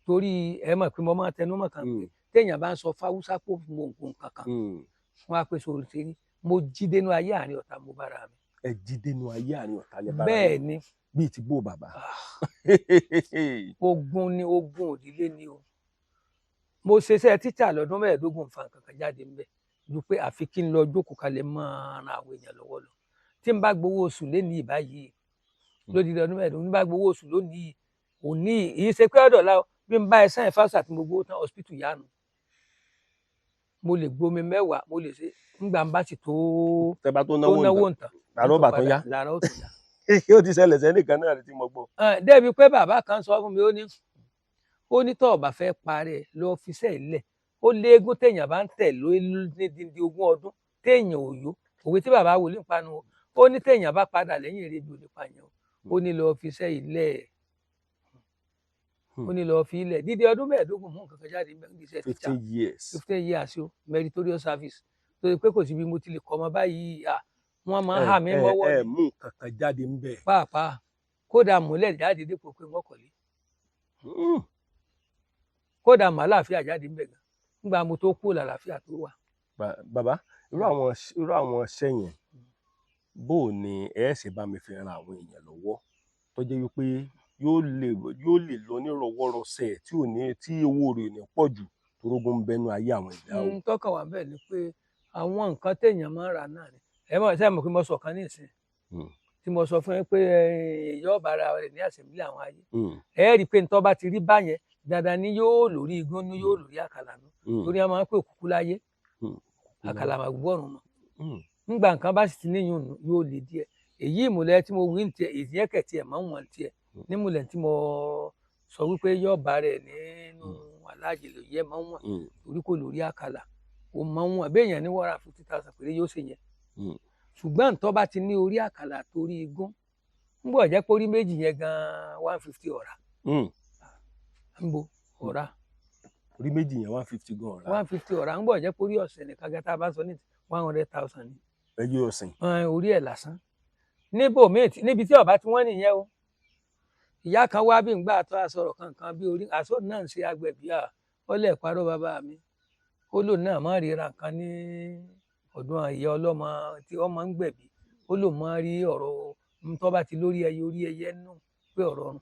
torí ẹ mọ̀ pé mo máa tẹnu mọ́ kan pé téèyàn bá ń sọ fáwúsá pò gbòǹgbò kankan wọn á pè sórí ṣeré mo jí dénú ayé àárín ọ̀tá mo bára mi. ẹ jí dénú ayé àárín ọ̀tá lẹ bára bẹ́ẹ̀ yín ni bíi ti bó bàbá. ogun òdílé ni o. mo ṣiṣẹ́ tíṣà lọ́dún 15 fa nǹkan kan jáde ńbẹ̀ ju pé àfi kí n lọ jókòó kalẹ̀ máa ran àwọn èèyàn lọ́wọ́ lọ. tí n bá gbowó oṣù lénìí báyìí lódìdí ọdún 15 n bá gbowó oṣù lónìí òní ìyí ṣe pé ọ̀dọ̀ la bí n bá ẹ sáyẹn fásitì àti gbogbo tán hospital yánu mo lè gbomi 10 mo lè ṣe nígbà n bá sì tó tẹ́bá tó náwó náwó nǹkan làárọ̀ bà tó yá lára ó tó yá. ó ti ṣẹlẹ̀ sẹ́nìkan náà tí mo gbọ́. débi pé bàbá kan sọ fún mi ó ní tó bá fẹ́ parẹ́ lọ fiṣẹ́ ilẹ̀ ó léegun téèyàn bá ń tẹ̀ ní dídí 20 ọdún téèyàn ò yó òwe tí bàbá wòlíì ń panu ó ní téèyàn bá padà lẹ́yìn èrè jò nípa yẹn ó ní lọ fiṣẹ́ ilẹ̀ ó ní lọ fi ilẹ̀ dídí ọdún 15 mú nǹkan kan jáde níbi iṣẹ́ tíṣà 15 years o meritorious service tó yẹ pé kò síbi mo ti lè kọ́ ọmọ báyìí wọ́n máa ń hà mí mọ́wọ́ ẹ mú nǹkan kan jáde ń bẹ̀. pàápàá kódà múlẹ̀ jáde dípò pé mọ́kànlé kódà màláfíà jáde ńbẹ gan nígbà mo tó kú làlàáfíà tó wà. bàbá irú àwọn iṣẹ́ yẹn bó o ní ẹ ṣe bá mi fi ran àwọn èèyàn lọ́wọ́ tó jẹ́ wípé yóò lè lọ nírọ̀wọ́rọsẹ̀ tí owó rẹ̀ ò ní pọ̀ jù torógún ń bẹnu ayé àwọn ìyá o. tọ́ka wà bẹ́ẹ̀ ni pé àwọn nǹkan téèyàn máa ń rà náà ni ẹ mọ̀ sẹ́yìn mọ̀ pé mo sọ kan ní ìsìn tí mo sọ fún yín pé ìyọ́ọ̀bà ara rẹ̀ ní àṣẹ̀mílì àwọn ayé ẹ rí i pé ntọ́ bá ti rí báyẹn dandan ni yóò lórí igun ni yóò lórí àkàlà nù torí a máa ń pè òkúkú láyé àkàlà máa gbọ́rùn mọ́ nígbà nǹkan bá sì ti níyùn yóò lè díẹ̀ èyí ìmùlẹ̀ tí mo wí ní tiẹ̀ ìyẹ́kẹ̀ tiẹ̀ máa ń wọ̀n tiẹ̀ nímùlẹ̀ tí mo sọ wípé yọ́ọ̀bà rẹ̀ nínú aláàjìlè yẹ máa ń wọ̀n torí kò lórí àkàlà ó máa ń wọ̀n béèyàn ní wọ́n ra 50,000 péré yóò ṣe yẹn ṣùgbọ́n ntọ́ bá ti ní orí àkàlà torí igun ń bọ̀ jẹ́ pé orí méjì yẹn gan 150 ọ̀rà ń bo ọ̀rà orí méjì yẹn 150 gan ọ̀rà 150 ọ̀rà ń bọ̀ jẹ́ pé orí ọ̀sẹ̀ nìkan gẹ́gẹ́ bá sọ ní 100,000 ni. ẹyẹ ọ̀sìn. orí ẹ̀ lásán níbi tí ọba tí wọ́n nìyẹn o ìyá kan wá bí ń gbà tó àsọ̀rọ̀ kankan bí orí àsọ náà ń ṣe agbẹ̀bí ọlẹ̀ parọ́ bàbá mi ó lò náà má ríra kan ní ọdún ìyá ọlọ́mọ tí ọmọ ń gbẹ̀bí ó lò má rí ọ̀rọ̀ tó bá ti lórí ẹyẹ orí ẹyẹ nù pé ọ̀rọ̀ ọ̀run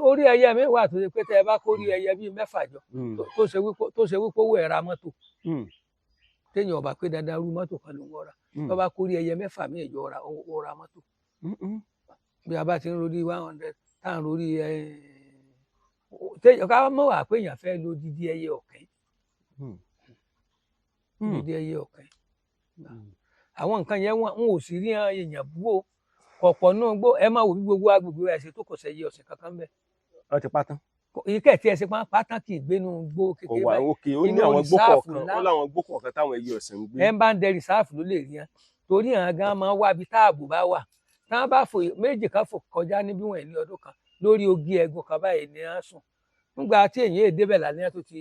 orí ẹyẹ mi wà tó ṣe pé tẹ ẹ bá kórí ẹyẹ bíi 6 jọ tó ṣe wípé owó ẹ ra mọ́tò téèyàn ọba pé dandan rú mọ́tò kan ló ń wọra tó bá kórí ẹyẹ 6 mi ìjọ ra mọ́tò bí a bá ti ń rori 100 tá à ń rori téèyàn ká mọ̀ wá pé èèyàn fẹ́ lo dídí ẹyẹ ọ̀kẹ́ dídí ẹyẹ ọ̀kẹ́ àwọn nǹkan yẹn wọn ò sì rí èèyàn bú o ọ̀pọ̀ náà gbó ẹ máa wò bí gbogbo agbègbè rẹ̀ ṣe tó kọ̀ sẹ́yẹ ọ̀sẹ̀ kankan bẹ́ẹ̀. wọ́n ti pátán. ìkẹ́ tí ẹ ṣe pátán kì í gbénu gbó kékeré báyìí. òkè ó ní àwọn gbó kọ̀ọ̀kan ó láwọn gbó kọ̀ọ̀kan táwọn ẹyẹ ọ̀sẹ̀ ń gbé. ẹ bá ń dẹ rìsáàfù ló lè rí yẹn torí àwọn gan máa wá bí táàbù bá wà táwọn bá fò méjì kan fò kọjá níbí wọn ní ọdún kan lórí ogi ẹ̀gùn kan báyìí ní á sùn nígbà tí èyí èdè bẹ̀ lálẹ́ tó ti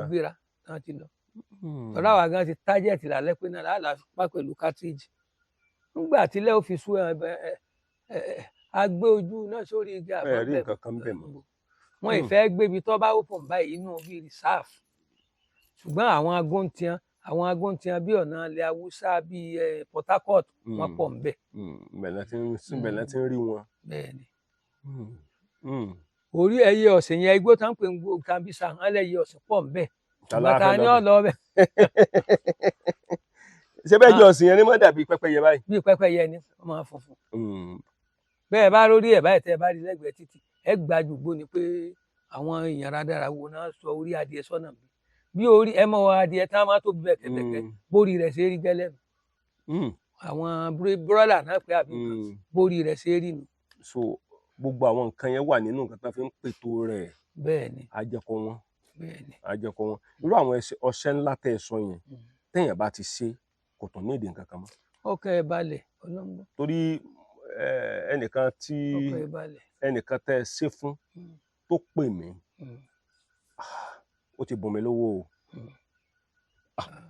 gbéra tán ti lọ. ọ̀rọ̀ àwọn gan ti tájẹ̀tì lálẹ́ pé náà láàlá pẹ̀lú kátríjì nígbà tí lẹ́ ò fi sú agbé ojú náà sórí igi àbọ̀bẹ̀ nǹkan kan bẹ̀ mọ́. wọn ìfẹ́ gbébi tó bá open báyìí inú bíi reserve ṣùgbọ́n àwọn agóńtiyan bí ọ̀nà ilẹ̀ haúsá bíi Port Harcourt wọn pọ̀ ń bẹ̀. bẹ̀rẹ̀ tí ń rí wọn. bẹ́ẹ̀ni orí ẹyẹ ọ̀sìn yẹn igbó tá ń pè ń Sambisa hàn lẹ́yẹ ọ̀sìn pọ̀ ń bẹ̀ bàtà ni ọ̀ lọ bẹ̀. ṣé bẹ́ẹ̀ jọ ọ̀sìn yẹn ni mọ́ dàbí pẹ́pẹ́yẹ báyìí. bí pẹ́pẹ́yẹ ni wọ́n máa funfun. bẹ́ẹ̀ bá rórí ẹ̀ báyìí tẹ́ ẹ bá rí lẹ́gbẹ̀ẹ́ títì ẹ gbajúgbó ni pé àwọn èèyàn rádára wo náà sọ orí adìẹ sọ́nà bí orí ẹ mọ adìẹ tá a máa tóbi bẹ̀kẹ̀bẹ̀kẹ̀ bórí rẹ̀ ṣe rí gẹ́lẹ́ nù. àwọn búrọ́dà náà pé àbí bórí rẹ̀ ṣe rí nù. so gbogbo àwọn nǹkan yẹn wà nínú nǹkan tó fi ń pètò rẹ̀. bẹ́ẹ̀ni àjẹkọ wọn. bẹ́ẹ̀ni àjẹkọ wọn irú àwọn ọṣẹ ńlá tẹ́ ẹ sọ yẹn téèyàn bá ti ṣe kò tán ní èdè nǹkan kan mọ́. ọkàn ẹ balẹ̀ ọlọ́mọ. torí ẹnìkan tẹ́ ẹ ṣe fún tó pè mí ó ti bùn mí lówó o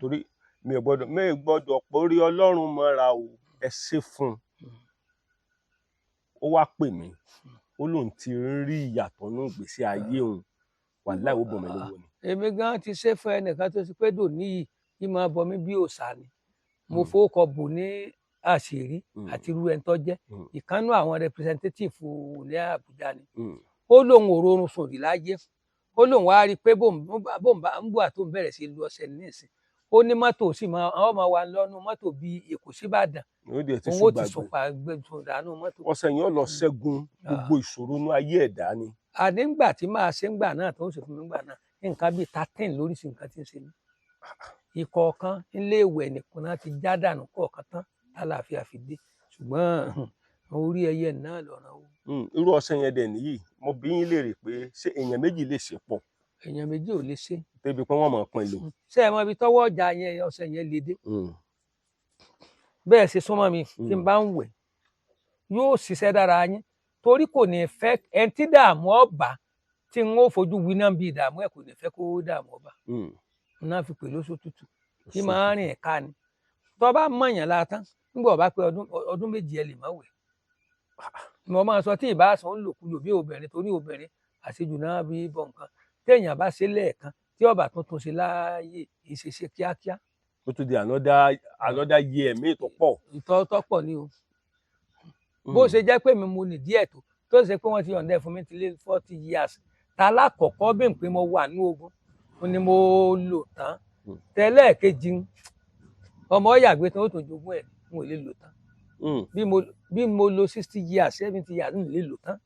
torí mi ò gbọ́dọ̀ pórí Ọlọ́run mọ́ra o ẹ ṣe fún ó wá pè mí ó lóun ti rí ìyàtọ̀ nínú ìgbésí ayé òun wàláhì ó bùn mí lówó ni. èmi gan ti ṣe fún ẹnìkan tó ti pé dò níyì kí máa bọmí bí òòṣà ni mo fowókọ bò ní àṣírí àti irú ẹni tó jẹ́ ìkànnú àwọn representative ní Àbújá ni ó lóun ò rọrùn sùn rí láyé ó lóun wá rí i pé bóun bá ń bùà tó ń bẹ̀rẹ̀ sí lu ọṣẹ nísìn ó ní mọ́tò sì máa àwọn máa wà lọ́nu mọ́tò bíi Èkó síbàdàn òun ó ti sùpà gbẹdùnránú mọ́tò. ọṣẹ yẹn ó lọ ṣẹ́gun gbogbo ìṣòro inú ayé ẹ̀dá ni. àdéǹgbà tí máa ṣe ń gbà náà tó ń ṣe fún mi gbà náà nǹkan bíi 13 lóríṣìí nǹkan tí ń ṣe mí ìkọ̀ọ̀kan ilé ìwẹ̀ nìkan náà ti já dànù kọ̀ọ̀kan tán lálàáfíà fi dé ṣùgbọ́n orí ẹyẹ náà lọ́nà o. irú ọṣẹ yẹn dẹ̀ nìyí mo bí yín léèrè pé ṣé èèyàn méjì lè ṣe pọ̀. èèyàn méjì ò lè ṣe. débi pé wọ́n máa pín lò. ṣé ẹ mọ ibi tọ́wọ́ ọjà yẹn ọṣẹ yẹn lè dé. bẹ́ẹ̀ ṣe súnmọ́ mi tí n bá ń wẹ̀ yóò ṣiṣẹ́ dára yín torí kò ní fẹ́ ẹni tí dààmú ọba tí n ó fojú winá bí ìdààmú ẹ̀ kò ní fẹ́ kó dààmú ọba. náà fi pè lóṣù tútù kí máa rìn ẹ̀ka ni tó bá mọ̀yàn látán nígbà ọba pé ọdún méjì ẹ lè má wẹ̀ mo máa sọ tí ìbáṣọ ń lòkulò bí obìnrin torí obìnrin àṣejù náà bí bọ nǹkan téèyàn bá ṣe lẹ́ẹ̀kan tí ọba tuntun ṣe láàyè ìṣeṣe kíákíá. ó tún di ànọ́dá yẹ ẹ̀mí tó pọ̀. ìtọ́ pọ̀ ni o bó ṣe jẹ́ pé mi mo nì díẹ̀ tó ṣe pé wọ́n ti yọ̀ǹda fún mi ti lé 40 years ta lákọ̀ọ́kọ́ bí n pé mo wà ní ogun ni mo lò tán tẹ́lẹ̀ kejì ọmọ yàgbé tán ó tún jogún ẹ̀ n ò lè lò tán bí mo lo 60 years 70 years n ò lè lò tán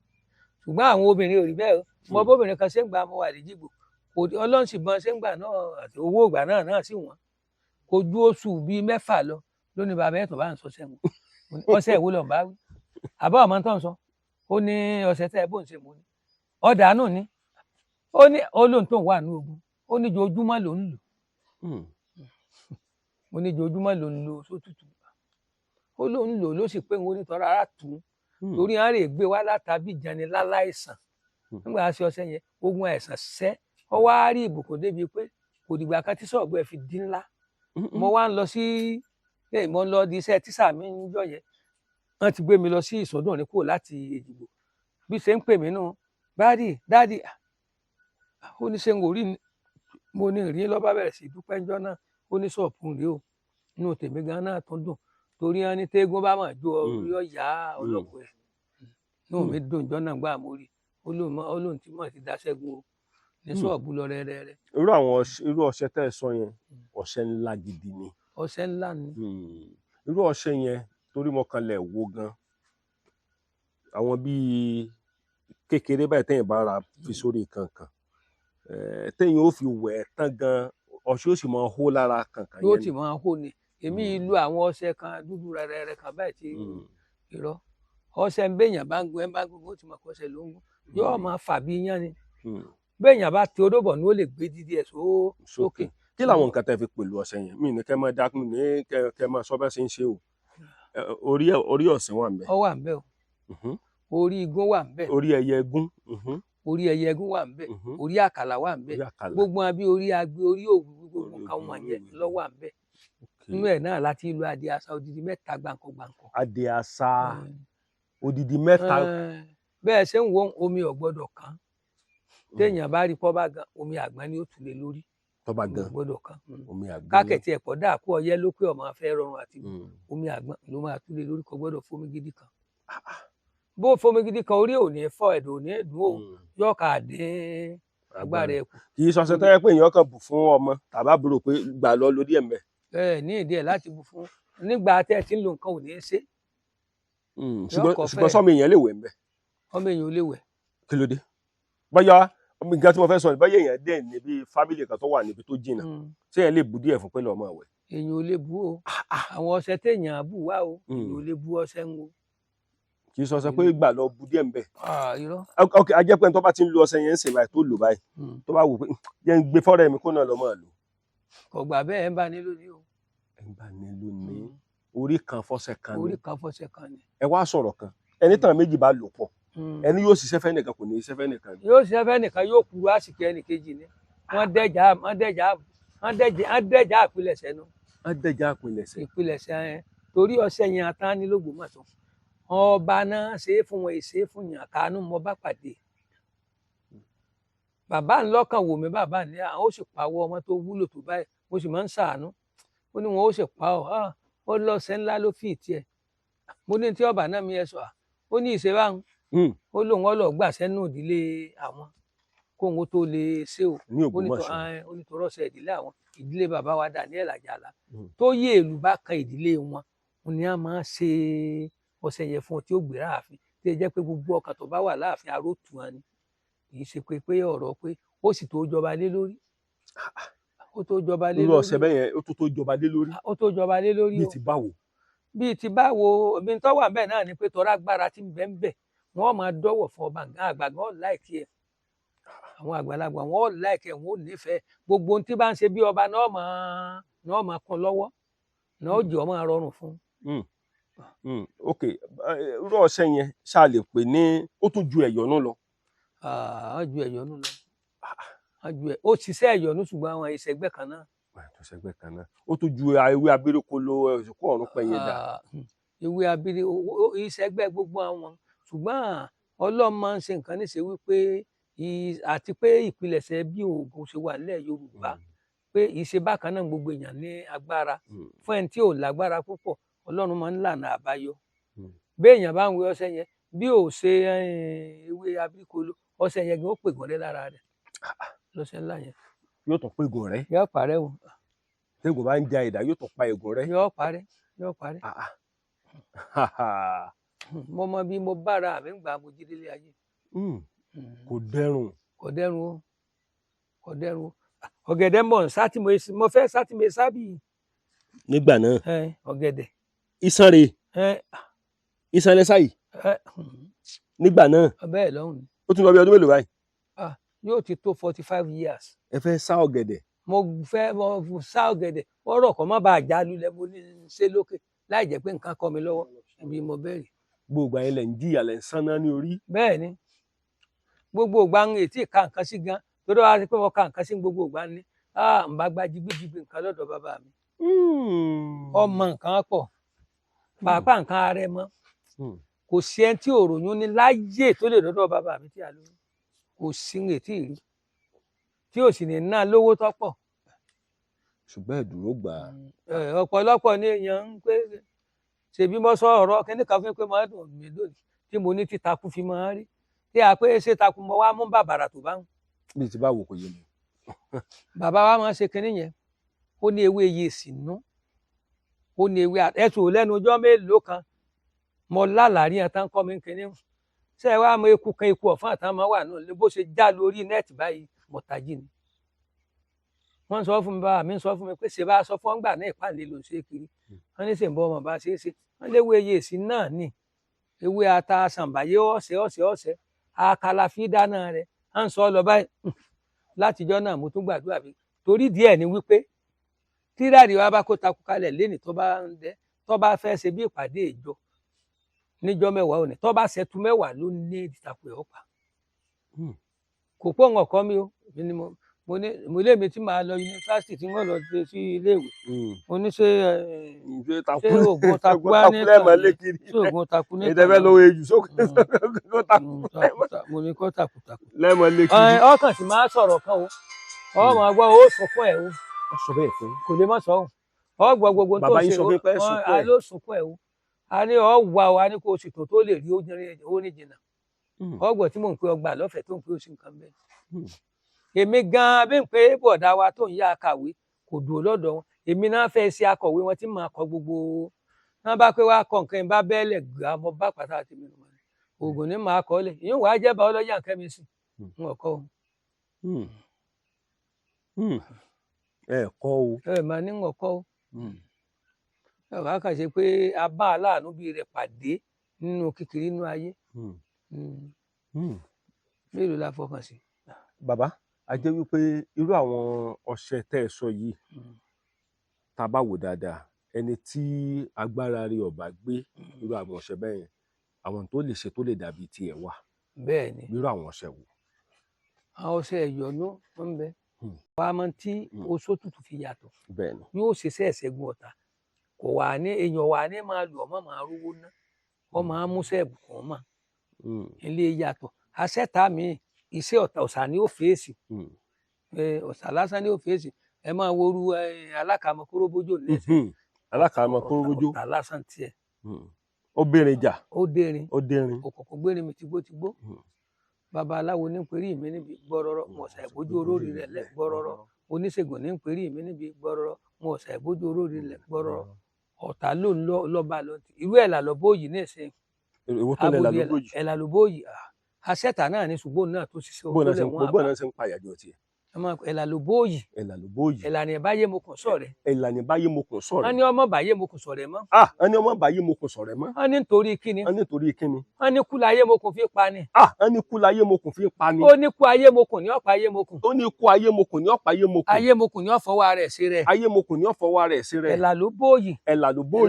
ṣùgbọ́n àwọn obìnrin ò rí bẹ́ẹ̀ mo bóbìnrin kan ṣe ń gbà mo wà lẹ́jìgbò Ọlọ́run sì bọ́n ṣe ń gbà náà àti owó ìgbà náà sì wọ́n kò ju oṣù bíi 6 lọ lónìí bàbá ẹ̀ tó bá ń sọ sẹ́wọ̀n ọṣẹ ìwò lọ́n bá wí àbá ọmọ tó ń sọ ó ní ọṣẹ tẹ́ ẹ bó ń ṣe mú ni ọ̀dà náà ni ó ní olóhùn tó ń wà ní ogun ó ní ojoojúmọ́ ló ń lò ó ní ojoojúmọ́ ló ń lo sótútù ó ló ń lò ló sì pé òun onítọ́ra ara tù ú torí wọn rè gbé wá látàbí ìjànni láláìsàn nígbà tí ọṣẹ yẹn ogun àìsàn ṣẹ́ ọ wá rí ìbùkún débi pé kò dìgbà kan tí sọ̀gbọ́ ẹ fi dín ńlá mo wá ń lọ sí mo ń lọ di iṣẹ́ tíṣà mi níjọ́ yẹn wọ́n ti gbé mi lọ sí ìsọdún ní kúrò láti Èjìgbò bí ṣe ń pè mí nù dáàdì ó ní ṣe ń wò rí mo ní ìrìn lọ́ba bẹ̀rẹ̀ sí dúpẹ́ ńjọ́ náà ó ní sọ̀pù rèé o inú tèmi gan náà tó dùn torí wọn ní téégún bá mà jó orí ọ̀yá ọlọ́pọ̀ ẹ̀ inú mi dùn ńjọ́ náà gbà mo rí olóhùn tí mọ̀ ti dá ṣẹ́gun o ní ṣọ́ọ̀bù lọ rẹ́rẹ́rẹ́. irú ọṣẹ tẹ́ ẹ sọ yẹn ọṣẹ ńlá gidi ni. ọṣẹ ńlá ni. irú ọṣẹ yẹn torí mo kan lẹ̀ wo gan àwọn bíi kékeré báyìí téèyàn bá ra fi sórí kankan téèyàn ó fi wẹ̀ tán gan ọṣẹ ó sì máa hó lára kankan yẹn. yóò sì máa hó ni èmi ìlú àwọn ọṣẹ kan dúdú rẹ́rẹ́rẹ́ kan báyìí tí irọ́ ọṣẹ ń béèyàn bá ń gun ẹ bá ń gun ó ti mọ̀ kọ́ ọṣẹ ló ń gun yóò máa fà bí iyán ni béèyàn bá ti odó bọ̀ ni ó lè gbé dídí ẹ̀ sókè. kí làwọn nǹkan tẹ́ fi pẹ̀lú ọṣẹ yẹn mí ní kẹ́ máa dákun ní kẹ́ máa sọ bẹ́ẹ̀ ṣe ń ṣe o orí ọ̀sẹ̀ wà ńbẹ̀. ọ wà ńbẹ̀ o orí igún wà ńbẹ̀. orí ẹyẹ egún. orí ẹyẹ egún wà ńbẹ̀ orí àkàlà wà ńbẹ̀ gbogbo wọn bí orí agbe orí òwú gbogbo nǹkan wọn yẹn lọ wà ńbẹ̀ nínú ẹ̀ náà láti ìlú adé àṣà odidi 3 gbàǹkọ. adé àṣà odidi 3. bẹ́ẹ̀ ṣe ń wo omi ò gbọ́dọ̀ kàn téèyàn bá rí pọ́ bá gan omi àgbọn ni ó tún lé lórí tọ́ba gan gbọ́dọ̀ kàn omi àgbọn kákẹ́tì ẹ̀pọ̀ dà kú ọyẹ́ ló pé ọmọ afẹ́ rọrùn àti omi àgbọn ló máa tún lé lórí kò gbọ́dọ̀ fomi gidi kan bó fomi gidi kan orí ò ní fọ́ ẹ̀dọ̀ ò ní dùn ó yọ ká dín agbára ẹ̀ kù. kì í sọsẹ tó yẹ pé èèyàn kan bù fún ọmọ tàbá búrò pé gbà lọ lórí ẹ̀ mẹ́. ẹ ní ìdí ẹ̀ láti bù fún nígbà tẹ́ ẹ ti ń lo nǹkan ò ní í ṣe. ṣùgbọ́n sọ́mi èèyàn lè wẹ̀ ńbẹ̀. ọmọ èèyàn ò lè wẹ̀. kí ló dé bóyá nǹkan tí mo fẹ́ sọ ni bóyá èèyàn dẹ̀ níbi fámìlì kan tó wà níbi tó jìnnà ṣé èèyàn lè bù díẹ̀ fún pé lọ́ọ́ máa wẹ̀. èèyàn ò lè bù o àwọn ọṣẹ téèyàn bù wá o èèyàn ò lè bù ọṣẹ ń wo. kì í sọ pé gbà lọ bù díẹ̀ ńbẹ̀. irọ́. ok ajẹ́pẹ́ tó bá ti ń lo ọṣẹ yẹn ń sè báyìí tó lò báyìí tó bá wù pé yẹn ń gbé fọ́rẹ́ mi kó náà lọ́ máa lò. kò gbà bẹ́ẹ̀ ẹ̀ ń bá nílò ní o. ẹ̀ ń bá nílò ní orí kan fọ́ṣẹ kan ni. orí kan fọ́ṣẹ kan ni. ẹ wá sọ̀rọ̀ kan ẹni tàn méjì bá lò pọ̀ ẹni yóò ṣiṣẹ́ fẹ́ nìkan kò ní ṣiṣẹ́ fẹ́ nìkan. yóò ṣiṣẹ́ fẹ́ nìkan yóò kúrú àsìkò ẹnìkejì ni wọ́n dẹ́jà àpilẹ̀ṣẹ̀ nu. wọ́n dẹ́jà àpilẹ̀ṣẹ̀. ìpilẹ̀ṣẹ̀ yẹn torí ọṣẹ yẹn atán ní l'Ógbómọ̀ṣọ́ ọba náà ṣe é fún wọn èsè fún yàn kánú mo bá pàdé. bàbá ńlọ́kàn wò mí bàbá ní àwọn ó sì pawọ́ ọmọ tó wúlò tó báyìí mo sì máa ń ṣàánú ó ní wọn ó sì pa ọ́ ó lọ́sẹ̀ ńlá ló fi tiẹ̀ mo ní tí ọba náà mi ẹ sọ ó ní ìṣe báwọn ó lóun ọlọ gbà sẹ́nu ìdílé àwọn kóun ó tó lè ṣe o ní Ògbómọ̀ṣọ́ ó ní tó rọ́ṣẹ́ ìdílé àwọn ìdílé bàbá wa Daniel Àjàlá tó yé ìlú bá kan ìdílé wọn ni a máa ṣe ọṣẹ yẹn fún ọ tí ó gbé láàfin tí ẹ jẹ́ pé gbogbo ọkàn tó bá wà láàfin arótù wọn ni kì í ṣe pé ọ̀rọ̀ pé ó sì tó jọba lé lórí ó tó jọba lé lórí irú ọṣẹ bẹ́ẹ̀ yẹn ó tó jọba lé lórí ó tó jọba lé lórí bíi ti báwo bíi ti báwo omi tó wà bẹ́ẹ̀ náà ni pé tọ́ra agbára tí ń bẹ ń bẹ wọ́n máa dọ́wọ̀ fún ọba àgbàgbà wọn láìkí ẹ̀ àwọn àgbàlagbà wọn láìkí ẹ̀ wọn ò nífẹ̀ẹ́ gbogbo ohun tí bá ń ṣe bí ọba náà máa kún lọ́wọ́ náà jẹ́ ọmọ rọrùn fún. ok irú ọṣẹ yẹn ṣáà lè pè ní ó tún ju ẹ̀yọ̀nú lọ. á ju ẹ̀yọ̀nú lọ ó ṣiṣẹ́ ẹ̀yọ̀nú ṣùgbọ́n àwọn ìṣẹ́gbẹ́ kan náà. ìṣẹ́gbẹ́ kan náà ó tún ju ewé abẹ́rẹ́kọlọ òṣùkú ọ̀run pẹ̀yẹ dà. ewé abẹ́rẹ́ ìṣẹ́gbẹ́ gbogbo àwọn ṣùgbọ́n Ọlọ́run máa ń ṣe nǹkan níṣe wípé àti pé ìpilẹ̀ṣẹ̀ bí oògùn ṣe wà nílẹ̀ Yorùbá pé ìṣe bákan náà gbogbo èèyàn ní agbára fún ẹni tí ò lágbára púpọ̀ Ọlọ́run máa ń lànà àbáyọ bí èèyàn bá ń wé ọṣẹ yẹn bí ò ṣe ewé abíkolo ọṣẹ yẹn gan ó pègùn rẹ lára rẹ lọṣẹ ńlá yẹn. yóò tún pègùn rẹ. yóò parẹ́ o. tẹ́gùn bá ń ja ìdá yóò tún pa ègùn rẹ. yóò parẹ́. mo mọ bí mo bára mi ń gbà mo jí délé ayé. kò dẹrùn. kò dẹrùn o kò dẹrùn o ọ̀gẹ̀dẹ̀ mọ̀ sátì mo fẹ́ sátì mo sábì. nígbà náà. ọ̀gẹ̀dẹ̀. iṣan rè iṣan lẹ́sà yìí nígbà náà. bẹ́ẹ̀ lọ́hùn ni. ó tún lọ bí ọdún mélòó báyìí. yóò ti tó 45 years. ẹ fẹ́ sá ọ̀gẹ̀dẹ̀. mo sá ọ̀gẹ̀dẹ̀ ọ̀rọ̀ kan má bàa já lulẹ̀ mo ní ṣe lókè láì jẹ́ pé nǹkan kọ́ mi lọ́wọ́ ibi mo bẹ̀rẹ̀. gbogbo àyẹlẹ ń jìyà lẹ ń sáná ní orí. bẹ́ẹ̀ ni gbogbo ìgbà ń ètí ìka nǹkan sí gan torí wàá rí pé wọ́n ka nǹkan sí gbogbo ìgbà ní n bá gba jigbíjigbí nǹkan lọ́dọ̀ bàbá mi. ọmọ nǹkan pọ̀ pàápàá nǹkan ara ẹ mọ́ kò sí ẹni tí òròyìn ní láyé tó lè lọ́dọ̀ bàbá mi tí a lóyún kò sí ń ètí rí tí ò sì ní ná lówó tọ́pọ̀. ṣùgbọ́n ẹ̀dùnró gbà á. ọ̀pọ̀lọpọ̀ ní èèyàn ń pé ṣèbí mo sọ ọ̀rọ̀ kíní kan fún pé máa dùn mí lónìí tí mo ní tí takú fi máa rí tí a pé ṣé takú mo wá mú bàbàrà tó bá ń. bí ti bá wò kò yé mi. bàbá wa máa ń ṣe kinní yẹn ó ní ewé iye sínú ó ní ewé ẹtù lẹ́nu ọjọ́ mélòó kan mo lálàárí ẹ̀ tán kọ́ mi kinní ṣé ẹ wá mọ eku kan eku ọ̀fọ́n àtàwọn máa wà náà bó ṣe já lórí nẹ́ẹ̀tì báyìí mọ̀tàjì ni wọ́n sọ fún mi bá mi sọ fún mi pé ṣe bá sọ fún ọgbà náà ìpàdé ló ń ṣe kiri wọ́n ní ṣe ń bọ́ ọmọ bá ṣe é ṣe wọ́n léwu eye èsì náà ní ewé ata ṣàǹbáyé ọ̀sẹ̀ àkàlà fi dáná rẹ̀ à ń sọ ọ lọ báyìí látijọ́ náà mo tún gbàdúrà bí torí díẹ̀ ni wípé tíráàdì wa bá kó takú kalẹ̀ lénìí tó bá fẹ́ ṣe bí ìpàdé ìjọ níjọ́ mẹ́wàá òní tó bá ṣẹtu mẹ́wàá ló ní ìdìtàkùn ẹ̀ ọ̀pá kò pọ̀ ń ọkọ mi o mo lé mi tí màá lọ yunifásitì tí wọ́n lọ sí iléèwé mo ní ṣe oògùn takú wá ní ṣe oògùn takú ní ìtẹ́fẹ́ lọ́wọ́ èjù sókè mo ní kó takùtakù lẹ́mọ̀ lẹ́kìrì. ọkàn sì máa sọ̀rọ̀ kan o ọmọ àgbọ̀ ó sunkún ẹ̀ o ó sọ bẹ́ẹ̀ fún. kò lè má sọ ọ́ ọgbọ gbogbo tó bàbá yín ṣe sọ fún pé sunkún ẹ̀. a ló sunkún ẹ̀ o a ní ọ wà o a ní kó o sì tó lè rí ó ní jìnnà ọgbọ tí mò ń pe ọgbà lọ́fẹ̀ẹ́ tó ń pe oṣù nǹkan bẹ́ẹ̀ èmi gan bí n pé bọ̀dá wa tó ń yá kàwé kò dùn lọ́dọ̀ wọn èmi náà fẹ́ ṣe akọ̀wé wọn tí màá kọ gbogbo wọn bá pé wá kọ nǹkan bá bẹ́ẹ̀lẹ̀ gbà mo bá pàtàkì àti mi lọ́mọdé oògùn ní màá kọ́ lẹ̀ ìyẹn wàá jẹ́ biology and chemistry ń ọkọ o. ẹ kọ́ o. ẹ máa ní ń ọkọ o. ẹ wàá kàn ṣe pé a bá aláàánú bíi rẹ̀ pàdé nínú kékeré inú ayé mélòó la fọkàn sí. bàbá a jẹ́ wípé irú àwọn ọṣẹ tẹ́ ẹ sọ yìí tá a bá wò dáadáa ẹni tí agbára rẹ̀ ò bá gbé irú àwọn ọṣẹ bẹ́ẹ̀ yẹn àwọn tó lè ṣe tó lè dàbí tiẹ̀ wà. bẹ́ẹ̀ ni irú àwọn ọṣẹ wò. àwọn ọṣẹ ìyọnú wọn bẹ wàá mọ tí oṣó tútù fi yàtọ̀ bẹ́ẹ̀ ni yóò ṣiṣẹ́ ìṣẹ́gun ọ̀tá kò wà ní èèyàn wà ní máa lù ọmọ máa rówó ná wọ́n máa mú sẹ́ẹ̀bù kan mọ́ ilé yàtọ̀ àṣẹta mi iṣẹ́ ọ̀tá ọ̀sà ni ó fèsì ọ̀sà lásán ni ó fèsì ẹ máa woru alákàmọ kóróbójò nísìnyí alákàmọ kóróbójò ọ̀tá lásán tiẹ̀ ó béèrè jà ó dérin ó dérin òkùnkùn gbérin mi tìgbótìgbó babaláwo ní pèrí mi níbi gbọrọrọ mo ọ̀sà ìbójú olórí rẹ̀ lẹ̀ gbọrọrọ oníṣègùn ní pèrí mi níbi gbọrọrọ mo ọ̀sà ìbójú olórí rẹ̀ gbọrọrọ ọ̀tá ló ń lọ́ba lọ irú ẹ̀ là lọ bóyì nísìnyí èwo tó lẹ̀ là ló bóyì ẹ̀ là lọ bóyì aṣẹ́ta náà ní ṣùgbọ́n náà tó ṣiṣẹ́ bó náà ṣe ń pàyàjọ tiẹ̀ ẹ̀là ló bóyì ẹ̀là ní báyé mo kàn sọ̀rẹ́ ẹ̀là ní báyé mo kàn sọ̀rẹ́ wọ́n ní ọmọ báyé mo kàn sọ̀rẹ́ mọ́ wọ́n ní ọmọ báyé mo kàn sọ̀rẹ́ mọ́ wọ́n ní nítorí kíni wọ́n ní kú láyé mo kàn fi pa ni wọ́n ní kú láyé mo kàn fi pa ni ó ní kú ayé mo kàn ní ọ̀pá ayé mo kàn ó ní kú ayé mo kàn ní ọ̀pá ayé mo kàn ayé mo kàn ní ọ̀fọwọ́ rẹ̀ sí rẹ̀ ayé mo kàn ní ọ̀fọwọ́ rẹ̀ sí rẹ̀ ẹ̀là ló bóyì ẹ̀là ló bóyì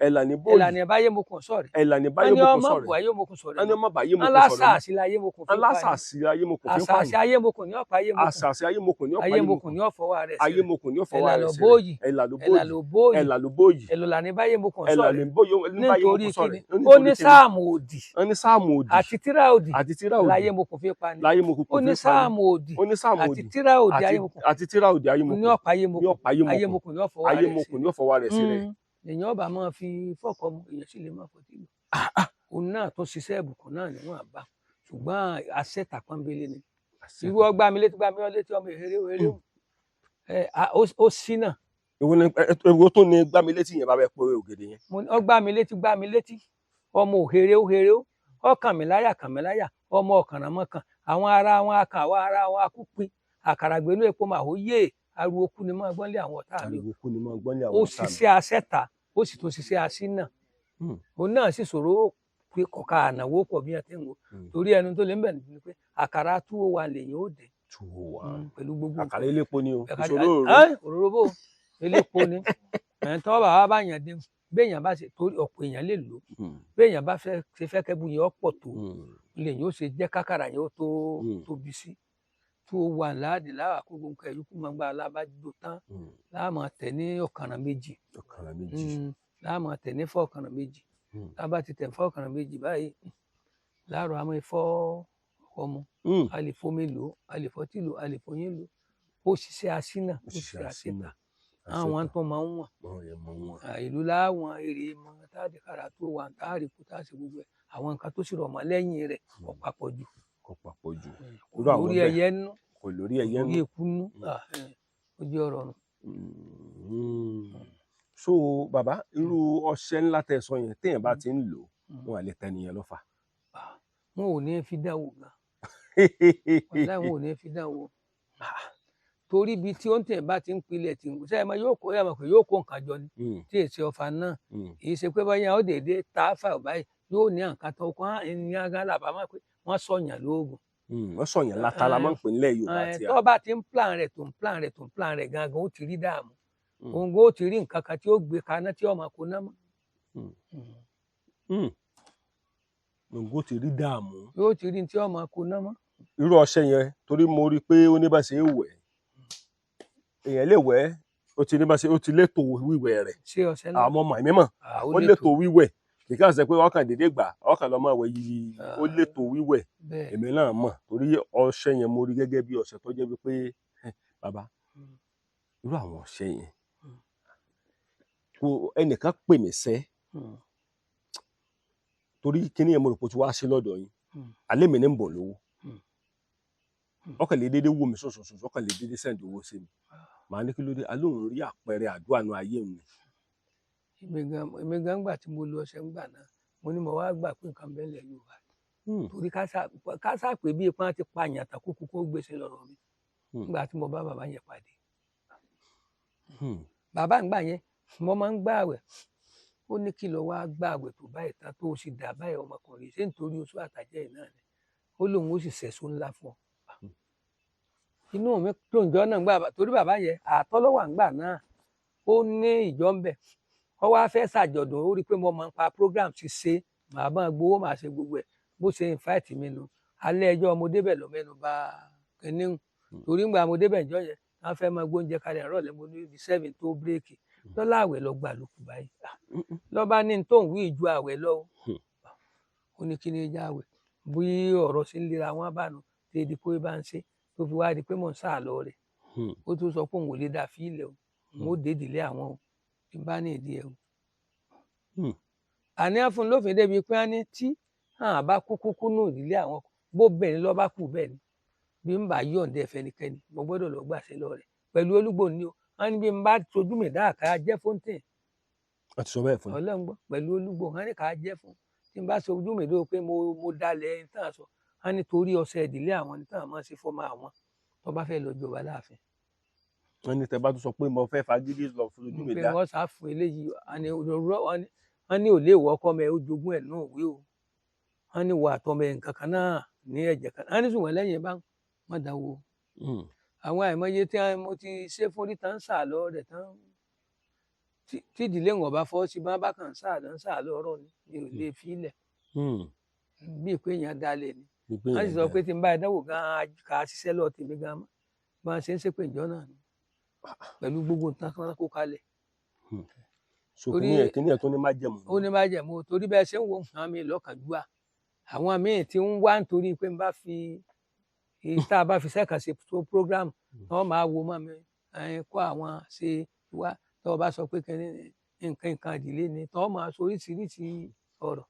ẹ̀là ní bóyì ẹ̀là ní báyé mo kàn sọ̀rẹ́ ẹ̀là ní báyé mo kàn sọ̀rẹ́ ayé mo kàn sọ̀rẹ́ wọ́n ní ọmọ báyé mo kàn sọ̀rẹ́ alásàásì láyé mo kàn fi pa ni alásàásì ayé mo kàn fi pa ni àsàásì ayé mo kàn ní ọ̀pá ayé mo kàn àsàásì ayé mo kàn ní ọ̀pá ayé mo kàn ní ọ̀fọwọ́ rẹ̀ sí ayé mo kàn ní ọ̀fọwọ́ ẹ̀là rẹ̀ ló sí bóyì ẹ̀là ẹ̀là ló bóyì ẹ̀là ló bóyì ẹ̀là ní báyé mo kàn ẹ̀là ní sọ̀rẹ́ bóyì ní báyé mo nítorí kàn sọ̀rẹ́ kíni ó ní sáàmù òdì wọ́n ní sáàmù òdì àti tírà òdì àti tírà òdì láyé mo kàn fi pa ni láyé mo kàn fi pa ó ni ní sáàmù òdì ó ní sáàmù àti òdì tírà òdì ayé mo kàn àti tírà òdì ayé mo ní kàn ọ̀pá ayé mo ní ọ̀pá ayé ayé mo mo kàn kàn ní ọ̀fọwọ́ ayé rẹ̀ mo sí kàn ní ọ̀fọwọ́ rẹ̀ sí rẹ̀ èèyàn ọba máa fi fọ́ọ̀kọ́ mu èèyàn sì lè máa fọtí lò òun náà tó ṣiṣẹ́ ìbùkún náà níwọ̀n àbá ṣùgbọ́n àṣẹta pọ́nbélé ni irú ọgbà mi létí ọmọ ìhéré ó sí náà èwo tó ní gbá mi létí yẹn bá bẹ pé ògèdè yẹn ọgbà mi létí ọmọ òhèré ọkàn mi láyà ọmọ ọ̀kànràmọ́kàn àwọn ará wọn akàn àwọn ará wọn akúpin àkàràgbénú epo màá yé ariwo kú ni máa gbọ́nlé àwọn ọ̀tá mi ó ṣiṣẹ́ aṣẹ́ta ó sì tún ṣiṣẹ́ aṣínà òun náà sì ṣòro pé kọ̀ọ̀ka ànáwó pọ̀ bí ẹ ti ń wò torí ẹnu tó lè ń bẹ̀ ní pé àkàrà 201 lèyìn ó dé pẹ̀lú gbogbo àkàrà elépo ni o òróró bò elépo ni tọ́ bàbá bá yàn dín béèyàn bá ṣe torí ọ̀pọ̀ èèyàn lè lò béèyàn bá ṣe fẹ́ kẹ́bù yẹn ọ̀pọ̀ tó lèyìn ó ṣe jẹ́ kákàrà yẹn ó tó tóbi sí 201 láàdì láwàkó gbogbo ẹ̀yọ́kú máa gba alábàjọ tán láàmú tẹ̀ ní ọ̀kànrà méjì láàmú tẹ̀ ní fọ́ọ̀kànrà méjì lábà ti tẹ̀ fọ́ọ̀kànrà méjì báyìí láàrọ̀ àmọ́ ìfọ́ ọmọ a lè fomi lò a lè fọtí lò a lè fọyín lò ó ṣiṣẹ́ aṣínà ó ṣiṣẹ́ aṣínà àwọn tó máa ń wọ̀n ìlú láwọn èrè mọ táàdì kára tó wà táàrí kú táàsì gbogbo ẹ̀ àwọn nǹkan tó sì rọ̀ mọ́ lẹ́yìn rẹ̀ kò papọ̀ jù kò lórí ẹyẹ nú kò lórí ẹyẹ nú orí èkú nú ó jẹ́ ọ̀rọ̀ nù. so bàbá irú ọṣẹ ńlá tẹ́ sọ yẹn téèyàn bá ti ń lò wọn à lè tẹ nìyẹn lọ́fà. wọn ò ní fi dáwò gan ọ̀la wọn ò ní fi dáwò torí ibi tí ó ń tẹ̀ bá ti ń pilẹ̀ tí ń sẹ́yìn máa yóò kó nǹkan jọ ni tí èsì ọ̀fà náà kì í ṣe pé báyà ó dédé tá a fà báyìí yóò ní nǹkan tó kọ́ ẹni agálà bá máa pé wọ́n sọ̀yàn lóògùn. wọ́n sọ̀yàn látara máa ń pè nílẹ̀ Yorùbá tí a. tó bá ti ń plan rẹ̀ gangan ó ti rí dààmú òun ó ti rí nǹkan kan tí ó gbé kaná tí ọmọ kò ná mọ́. òun ó ti rí dààmú. yóò ti rí tí ọmọ kò ná mọ́. irú ọṣẹ yẹn torí mo rí i pé ó ní bá ṣe é wẹ̀ èèyàn lè wẹ̀ ó ti ní bá ṣe ó ti létò wíwẹ̀ rẹ̀ ṣé ọṣẹ náà àwọn ọmọ ẹ̀mí mọ̀ ó létò wíwẹ̀ kìkà ṣe pé ọkàn dédé gbà ọkàn lọ máa wẹ̀ yìí ó létò wíwẹ̀ èmi náà mọ̀ torí ọṣẹ yẹn mo rí gẹ́gẹ́ bí ọṣẹ tó jẹ́ wípé bàbá irú àwọn ọṣẹ yẹn kò ẹnìkan pè mí sẹ́ torí kíní yẹn mo rò pé ó ti wá sí lọ́dọ̀ yín alẹ́ mi ní ń bọ̀ lówó ọkàn lè dédé wò mí sọ̀sọ̀sọ̀ ọkàn lè dédé sẹ́ǹdì owó sí mi màá ní kí ló dé alóhùn rí àpẹẹrẹ àdúrà nu ayé mi. èmi gan gbà tí mo lo ọṣẹ ńgbà náà mo ní mo wá gbà pé nǹkan bẹ́ẹ̀ lẹ̀ Yorùbá torí ká sá pé bí ipá ti pa àyàn àtàkùkù kó gbèsè lọ́rọ̀ mi nígbà tí mo bá bàbá yẹn pàdé. bàbá ń gbà yẹn mo máa ń gbààwẹ̀ ó ní kí lọ wá gbààwẹ̀ tó báyìí tán tó sì dà báyìí ọmọkùnrin ṣé nítorí oṣù àtàjẹ́ yìí náà ni ó lóun ó sì sẹ̀só ńlá fún ọ. inú mi tó ǹjọ́ náà gbà torí bàbá yẹn àtọ́lọ́wà ń gbà náà ó ní ìjọ ń bẹ̀ ọ wá fẹ́ ṣàjọ̀dún ó rí i pé mo máa ń pa program ti ṣe màá bá gbowó màá ṣe gbogbo ẹ̀ bó ṣe invite mi nu alẹ́ ẹjọ́ mo débẹ̀ lọ mẹ́nu bá kínní torí ńgbà mo débẹ̀ ìjọ yẹn wọ́n fẹ́ máa gbóúnjẹ kalẹ̀ rọ̀lẹ́ mo ní 7 tó bírèkì lọ́lá àwẹ̀ lọ gbà lókù báyìí lọ́ba ní tó ń wí ìjọ àwẹ̀ lọ ó ní kí ni ìjà àwẹ̀ bí ọ̀rọ̀ sí ń lera wọn bá nu tí èdè kó bá ń ṣe tó fi wá di pé mò ń sá lọ rẹ̀ ó tún sọ pé òun ò lè dá fílẹ̀ o òun ó dé ìdílé àwọn o tí n bá ní ìdí ẹ o. àní àfún lófin débi pé wọn ní tí àwọn bá kúkú nù ìdílé àwọn bó bẹ̀rẹ̀ lọ́ bá kú bẹ́ẹ̀ ni bí n bá yọ̀ǹda ẹ̀fẹ́nikẹ́ni mo gbọ́dọ̀ lọ gbàṣẹ lọ rẹ̀ pẹ̀lú Olúgbò ni o wọn ní bí n bá tojú mi dáa ká jẹ́ fóńtìn. wọ́n ti sọ bẹ́ẹ̀ fún Ọlọ́run gbọ́ pẹ̀lú Olúgbò wọn ní ká jẹ́ fún tí n bá sojú mi dóò pé mo dalẹ̀ ẹni tán sọ wọn ní torí ọṣẹ ìdílé àwọn ní tán máa ṣe fọ́mọ àwọn tó bá fẹ́ lọ jọba láàfin. wọ́n ní tẹ́ bá tún sọ pé mo fẹ́ fagídí lọ fún ojú mi pé dá. wọ́n sá fún eléyìí wọ́n ní ò lè wọ́ ọkọ mẹ́ ó jogún ẹ̀ náà wí o wọ́n ní wọ àtọmọ ẹ̀ nǹkan kan náà ní ẹ̀jẹ̀ kan wọ́n ní ṣùgbọ́n lẹ́yìn bá má dáwọ́ àwọn àìmọye tí mo ti ṣe fún rí tán sà lọ rẹ̀ tán tí ìdílé wọn bá fọ́ sí bá bá kàn sà lọ́rọ̀ ni mi ò lè fi ilẹ̀ bí pé èèyàn dalẹ̀ ni wọ́n sì sọ pé tí n bá ẹ dánwò gan-an ká ṣiṣẹ́ lọ tèmi gan-an bá a ṣe ń ṣépè ìjọ náà ni pẹ̀lú gbogbo nǹkan kan kó kalẹ̀. kìnìún ẹ̀ tó ní májẹ̀mú. ó ní májẹ̀mú torí bẹ́ẹ̀ ṣe ń wo nǹkan mi lọ́kànjúà àwọn míì tí ń wá nítorí pé n bá fi tá a bá fi sẹ́ka ṣe program wọ́n máa wo mọ́ mi kó àwọn ṣe wá tó o bá sọ pé nǹkan ìdílé ni tó máa sọ oríṣiríṣi ọ̀rọ̀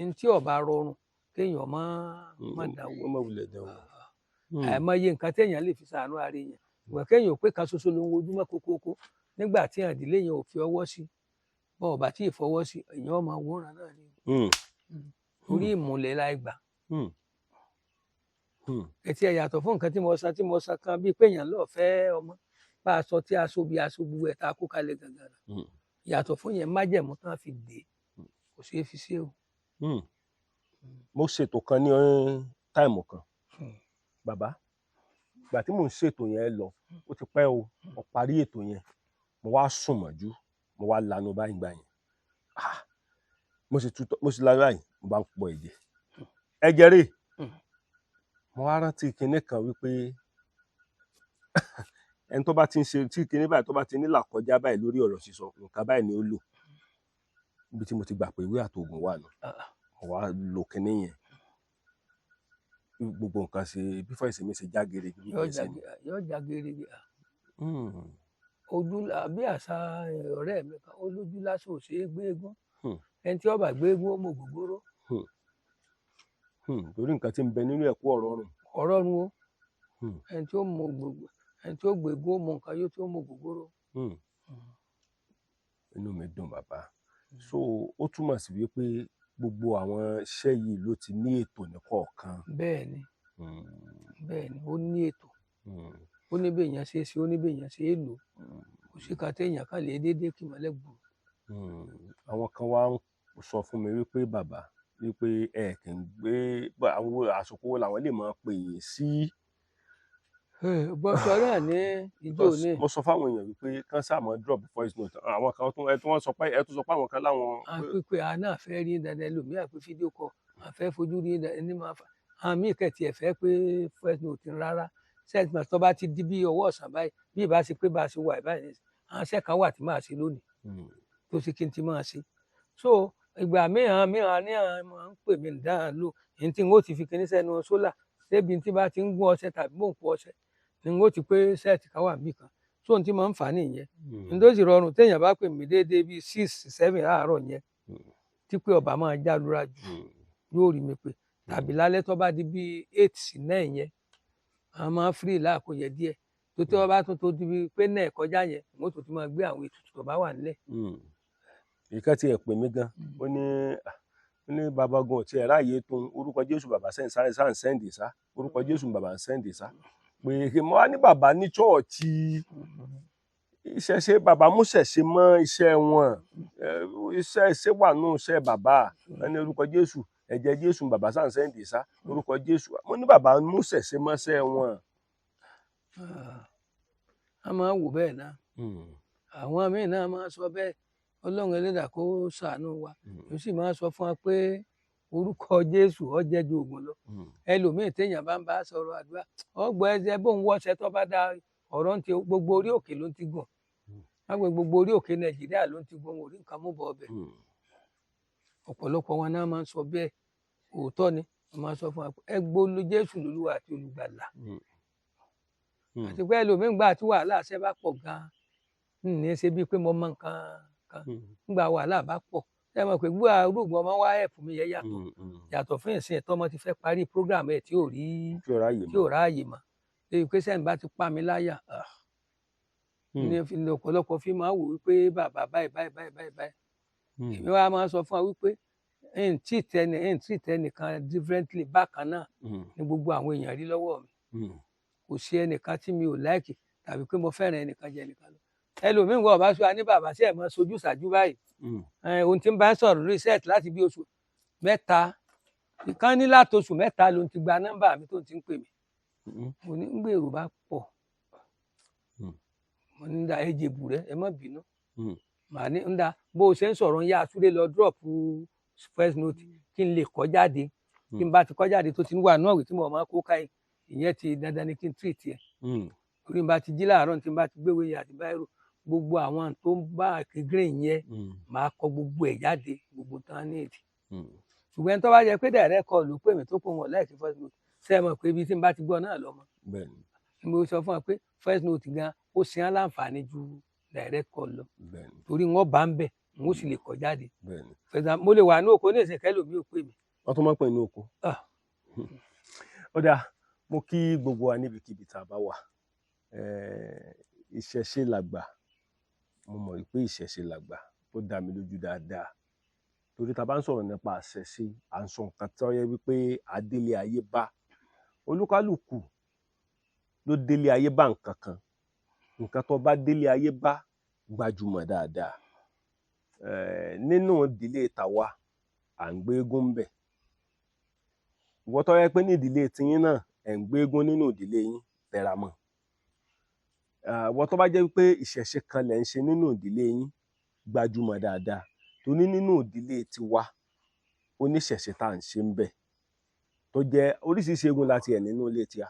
ní tí ó bá rọrùn kéèyàn má dáwọ́ àìmọye nǹkan téèyàn lè fi ṣàánú ara èèyàn ìwà kéèyàn ò pé kan ṣoṣo ló ń wojúmọ́ kókókó nígbà tí ìdílé yẹn ò fi ọwọ́ sí bọ́ ọ̀bà tí ì fọwọ́ sí èèyàn ọmọ wòran náà ni orí ìmùlẹ̀ láì gbà. ẹtí ẹ yàtọ̀ fún nǹkan tí mo san kan bíi pé èèyàn lọ́ọ́ fẹ́ ọmọ bá a sọ tí aṣọ bíi aṣọ gbogbo ẹ̀ tá a kó kalẹ̀ gangan yàtọ̀ fún yẹn májẹ̀mú tán fi dé kò ṣeé fi ṣe o. mo ṣètò kan ní táìmù kan bàbá ìgbà tí mò ń ṣètò yẹn lọ ó ti pẹ́ o mo parí ètò yẹn mo wá sùn mọ́jú mo wá lanu báyìí gbà yẹn mo sì lára yìí mo bá ń pọ ẹ̀jẹ̀ rè mo wá rántí kinní kan wípé ẹni tó bá ti ń ṣe tí kinní báyìí tó bá ti nílà kọjá báyìí lórí ọ̀rọ̀ sísọ nǹkan báyìí ni ó lò níbi tí mo ti gbà pé ìwé àtògùn wà nù mo wá lo kinní yẹn gbogbo nǹkan ṣe bí fọ́ ìsinmi ṣe já gerege. yóò já gerege ojú bí àṣà ọ̀rẹ́ mi kan olójú lásán ò ṣe é gbé eégún ẹni tí ó bá gbé eégún ó mọ ògógóró. torí nǹkan tí ń bẹ nínú ẹ̀kọ́ ọ̀rọ̀ run o ẹni tí ó mọ gbogbo ẹni tí ó gbé eégún ó mọ nǹkan yóò tí ó mọ ògógóró. inú mi dùn bàbá so ó túmọ̀ sí wípé gbogbo àwọn iṣẹ́ yìí ló ti ní ètò ní kọ̀ọ̀kan. bẹ́ẹ̀ni ó ní ètò ó ní bí èèyàn ṣe é ṣe ó ní bí èèyàn ṣe é lò kò sí ká téèyàn kan lè déédéé kí mọ́lẹ̀ gbò. àwọn kan wá ń sọ fún mi wípé bàbá wípé ẹ kì í gbé àwọn àsìkò wo làwọn lè máa pè é sí. bọ́sọ̀ náà ní ìjọ ní. mo sọ fáwọn èèyàn wípé kán sáà mọ́ drop voice note àwọn kan tún sọ pé àwọn kan láwọn. àpèpè àná fẹ́ rí dandan lómi àpè fídíò kọ àfẹ́ fojú rí ẹni máa fà àmì ìkẹtì ẹ̀fẹ́ pé voice note rárá sẹ́ẹ̀tì tó bá ti di bí ọwọ́ ọ̀sán báyìí bí ìbá ṣe pé bá a ṣe wà báyìí àwọn sẹ́ẹ̀kan wà tí máa ṣe lónìí tó ṣe kí n ti máa ṣe. so ìgbà mìíràn ní àwọn máa ń pè mí dáhà lò ní tí n ó ti fi kinní sẹ́nu sólà débi tí bá ti ń gún ọṣẹ tàbí mò ń kó ọṣẹ ni n ó ti pé sẹ́ẹ̀tì kan wà níbì kan so ohun tí máa ń fà á nìyẹn n tó sì rọrùn téèyàn bá pè mí déédéé bíi 6 7 àárọ̀ yẹn tí pé ọba máa já lura jù yóò rí mi pé tàbí lálẹ́ tó bá di bíi 8 sí 9 yẹn a máa ń fírì láàkó yẹn díẹ̀ tó tí wọ́n bá tún tó di pé náà kọjá yẹn mo tó ti máa gbé àwọn ètùtù tó bá wà nílẹ̀. ìka tiẹ̀ pè mí gan ó ní bàbá gan ò tiẹ̀ ráàyè tó orúkọ Jésù bàbá sẹ́ǹdì sá orúkọ Jésù bàbá sẹ́ǹdì sá pé mo wá ní bàbá ní chọ́ọ̀chì ìṣẹ̀ṣe bàbá múṣẹ̀ṣe mọ́ iṣẹ́ wọn iṣẹ́ wà nù iṣẹ́ bàbá wọn ní orúkọ Jésù ẹ̀jẹ̀ Jésù bàbá sẹ́ǹdì sá orúkọ Jésù mo ní bàbá múṣẹ̀ṣe mọ́ṣẹ́ wọn. a máa wò bẹ́ẹ̀ náà àwọn míì náà máa sọ bẹ́ẹ̀ Ọlọ́run Ẹlẹ́dàá kó ṣàánú wa yóò sì máa sọ fún wa pé orúkọ Jésù ó jẹ́ ju ògùn lọ ẹlòmíì téèyàn bá ń bá sọ̀rọ̀ àdúrà ọgbọ ẹsẹ bóun wọṣẹ tó bá dá ọ̀rọ̀ ń ti gbogbo orí òkè ló ń ti gùn lágbo gbogbo orí òkè Nàìjíríà ló ń ti gùn orí nǹkan mú bọ ọbẹ ọ̀pọ̀lọpọ̀ wọn náà máa ń sọ bẹ́ẹ̀ òótọ́ ni wọn máa ń sọ fún wa pé ẹ gbólú Jésù lólúwa àti olùgbàlà àti pé ẹlòmíín gbà tí wàhálà ṣe bá pọ̀ gan-an ní ṣe bíi pé mo mọ nǹkan kan nígbà wàhálà bá pọ̀ ṣe mọ̀ pé gbọ́ arúgbó ọmọ wá ẹ̀pù mi yẹ yàtọ̀ fún ìsìn ẹ̀tọ́ ọmọ ti fẹ́ parí program ẹ̀ tí ò ráàyè mọ́ èyí pé sẹ́yìn bá ti pa mí láyà ní ọ̀pọ̀lọpọ̀ fi máa wò wípé bàbá báyìí èmi wá máa sọ fún wa wípé ẹ̀yìn tí tẹnìkan differently bákan náà ní gbogbo àwọn èèyàn rí lọ́wọ́ mi kò sí ẹnìkan tí mi ò láìkì tàbí pé mo fẹ́ràn ẹnìkan jẹ ẹnìkan lọ ẹlòmíín wọ ọba sọ ní bàbá sí ẹ̀ mọ́ sojú ṣáájú báyìí ohun tí ń bá ń sọ̀rọ̀ research láti bí oṣù 3 ìkan ní láti oṣù 3 ló ń ti gba nọ́mbà mi tó ti ń pè mí mo ní ń gbèrò bá pọ̀ mo ní ń da ẹ̀jẹ̀bù rẹ ẹ má bínú màá ní ń da bó o ṣe ń sọ̀rọ̀ ń yá àtúndé lọ drop first note kí n lè kọ́ jáde kí n bá ti kọ́ jáde tó ti ń wà náà wí tí mo máa kó káyìn ìyẹn ti dandan ni kí n treat ẹ torí n bá ti jí láàárọ̀ tí n bá ti gbéwèé yẹn àti báyìí gbogbo àwọn tó ń bá green yẹn máa kọ gbogbo ẹ̀ jáde gbogbo tán ní èdè ṣùgbọ́n tó bá jẹ pé direct call ló pè mí tó pò wọ́n láìsí first note ṣe mọ̀ pé ibi tí n bá ti gbọ́ náà lọ́mọ mo sọ fún wa pé first note gan ó ṣe án láǹfààní ju direct call lọ torí wọ́n bá ń bẹ̀ n ó sì lè kọ jáde mo lè wà ní oko ní ìsìn kẹlòmí ò pè mí. wọ́n tún máa ń pè ní oko. ó dáa mo kí gbogbo wa níbikíbi tá a bá wà ìṣẹ̀ṣe làgbà mo mọ̀ pé ìṣẹ̀ṣe làgbà ó dá mi lójú dáadáa torí tá a bá ń sọ̀rọ̀ nípa àṣẹṣe à ń sọ nǹkan tó yẹ wípé adélé ayé bá olúkálùkù ló délé ayé bá nǹkan kan nǹkan tó bá délé ayé bá gbajúmọ̀ dáadáa nínú ìdílé tàwa à ń gbé eégún ń bẹ̀ ìwọ tó yẹ pé ní ìdílé tiyín náà ẹ̀ ń gbé eégún nínú ìdílé yín tẹra mọ́ ìwọ tó bá jẹ́ pé ìṣẹ̀ṣe kan lẹ̀ ń ṣe nínú ìdílé yín gbajúmọ̀ dáadáa torí nínú ìdílé tiwa oníṣẹ̀ṣe tá à ń ṣe ń bẹ̀ tó jẹ́ oríṣiríṣi eégún láti ẹ̀ nínú ilé tíá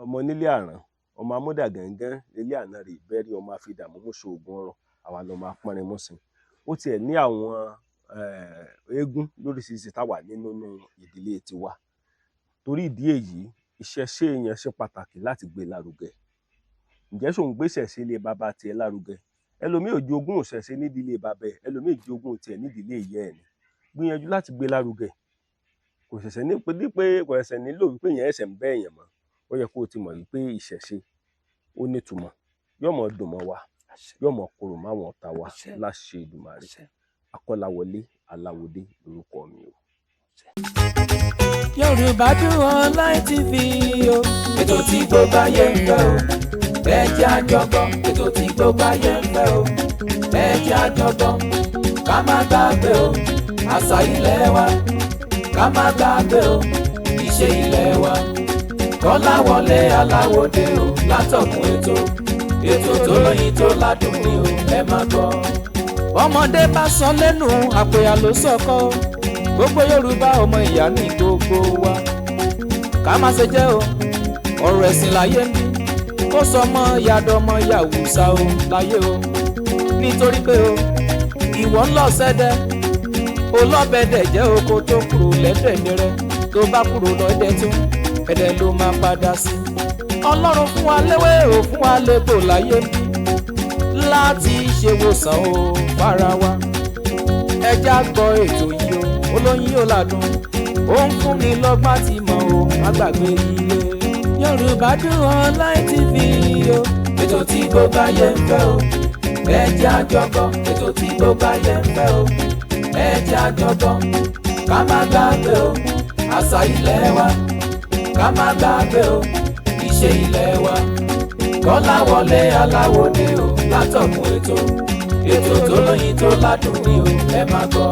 ọmọ nílé àrán ọmọ amúdà gàngán nílé àná rè bẹ́rí ọmọ àfidàmú mọ́ṣọ́ọ̀gùn ọ̀rọ̀ àwa lọ́mọ apọ́nrin mọ́sìn ó tiẹ̀ ní àwọn eégún lóríṣiríṣi táwà nínú ìdílé tiwa torí ìdí èyí ìṣẹ̀ṣe yẹn ṣe pàtàkì láti gbé lárugẹ ǹjẹ́ ṣòun gbé ìṣẹ̀ṣe ilé bàbá tiẹ̀ lárugẹ ẹlòmíì ò jogún ìṣẹ̀ṣe nídìílé bàbá ẹ̀ ẹlòmíì jogún tiẹ̀ nídìílé ìyá ẹ̀ ni gbìyànjú láti gbé lárugẹ kò ṣẹ̀ṣẹ̀ ní pé kò ṣẹ̀ṣẹ̀ nílò wípé yẹn ẹ̀ṣẹ̀ ń bẹ́ èèyàn mọ́ ó yẹ kó o ti mọ̀ wípé ìṣẹ̀ṣe ó nítumọ̀ yóò mọ̀ dùn mọ́ wa yóò mọ̀ korò máwọn ọ̀tá wa láṣẹ Èdùmàrè Akọ́láwọlé Aláwọdé lórúkọ mi o. Yorùbá Dùn Online TV o ètò tí gbogbo ayé ń fẹ́ o ẹ jẹ́ a jọ gbọ́ ètò tí gbogbo ayé ń fẹ́ o ẹ jẹ́ a jọ gbọ́ ká má gbàgbé o àṣà ilẹ̀ wa ká má gbàgbé o ìṣe ilẹ̀ wa Kọ́láwọlé Aláwọdé o látọ̀kùn ètò tó lóyin tó ládùn ni o ẹ má gbọ́. Ọmọdé bá sọ lẹ́nu àpèyà ló sọ̀kọ́ gbogbo Yorùbá ọmọ ìyá ní gbogbo wa ká má ṣe jẹ́ o ọ̀rọ̀ ẹ̀sìn láyé ń bí kó sọ mọ́ yàdọ́mọ yàwùsá o láyé o nítorí pé o ìwọ ń lọ sẹ́dẹ̀ o lọ́bẹ̀dẹ̀ jẹ́ oko tó kúrò lẹ́dẹ̀ẹ́dẹ́rẹ́ tó bá kúrò lọ́dẹ̀ tún ẹ̀dẹ̀ ló máa padà sí. Ọlọ́run fún wa léwé o fún wa légbò láyé ń bí láti ṣèwòsàn o fara wa ẹja gbọ́ ètò yìí o olóyin ò ládùn ó ń fún mi lọ́gbọ́n àti mọ̀ o má gbàgbé ilé. Yorùbá Dùn Online TV o ètò tí gbogbo ayé ń fẹ́ o ẹ jẹ́ a jọ gbọ́ ètò tí gbogbo ayé ń fẹ́ o ẹ jẹ́ a jọ gbọ́ ká má gbàgbé o àṣà ilẹ̀ wa ká má gbàgbé o ìṣe ilẹ̀ wa Kọ́láwọlé Aláwọdé o látọ̀kùn ètò tó lóyin tó ládùn ni o ẹ má gbọ́.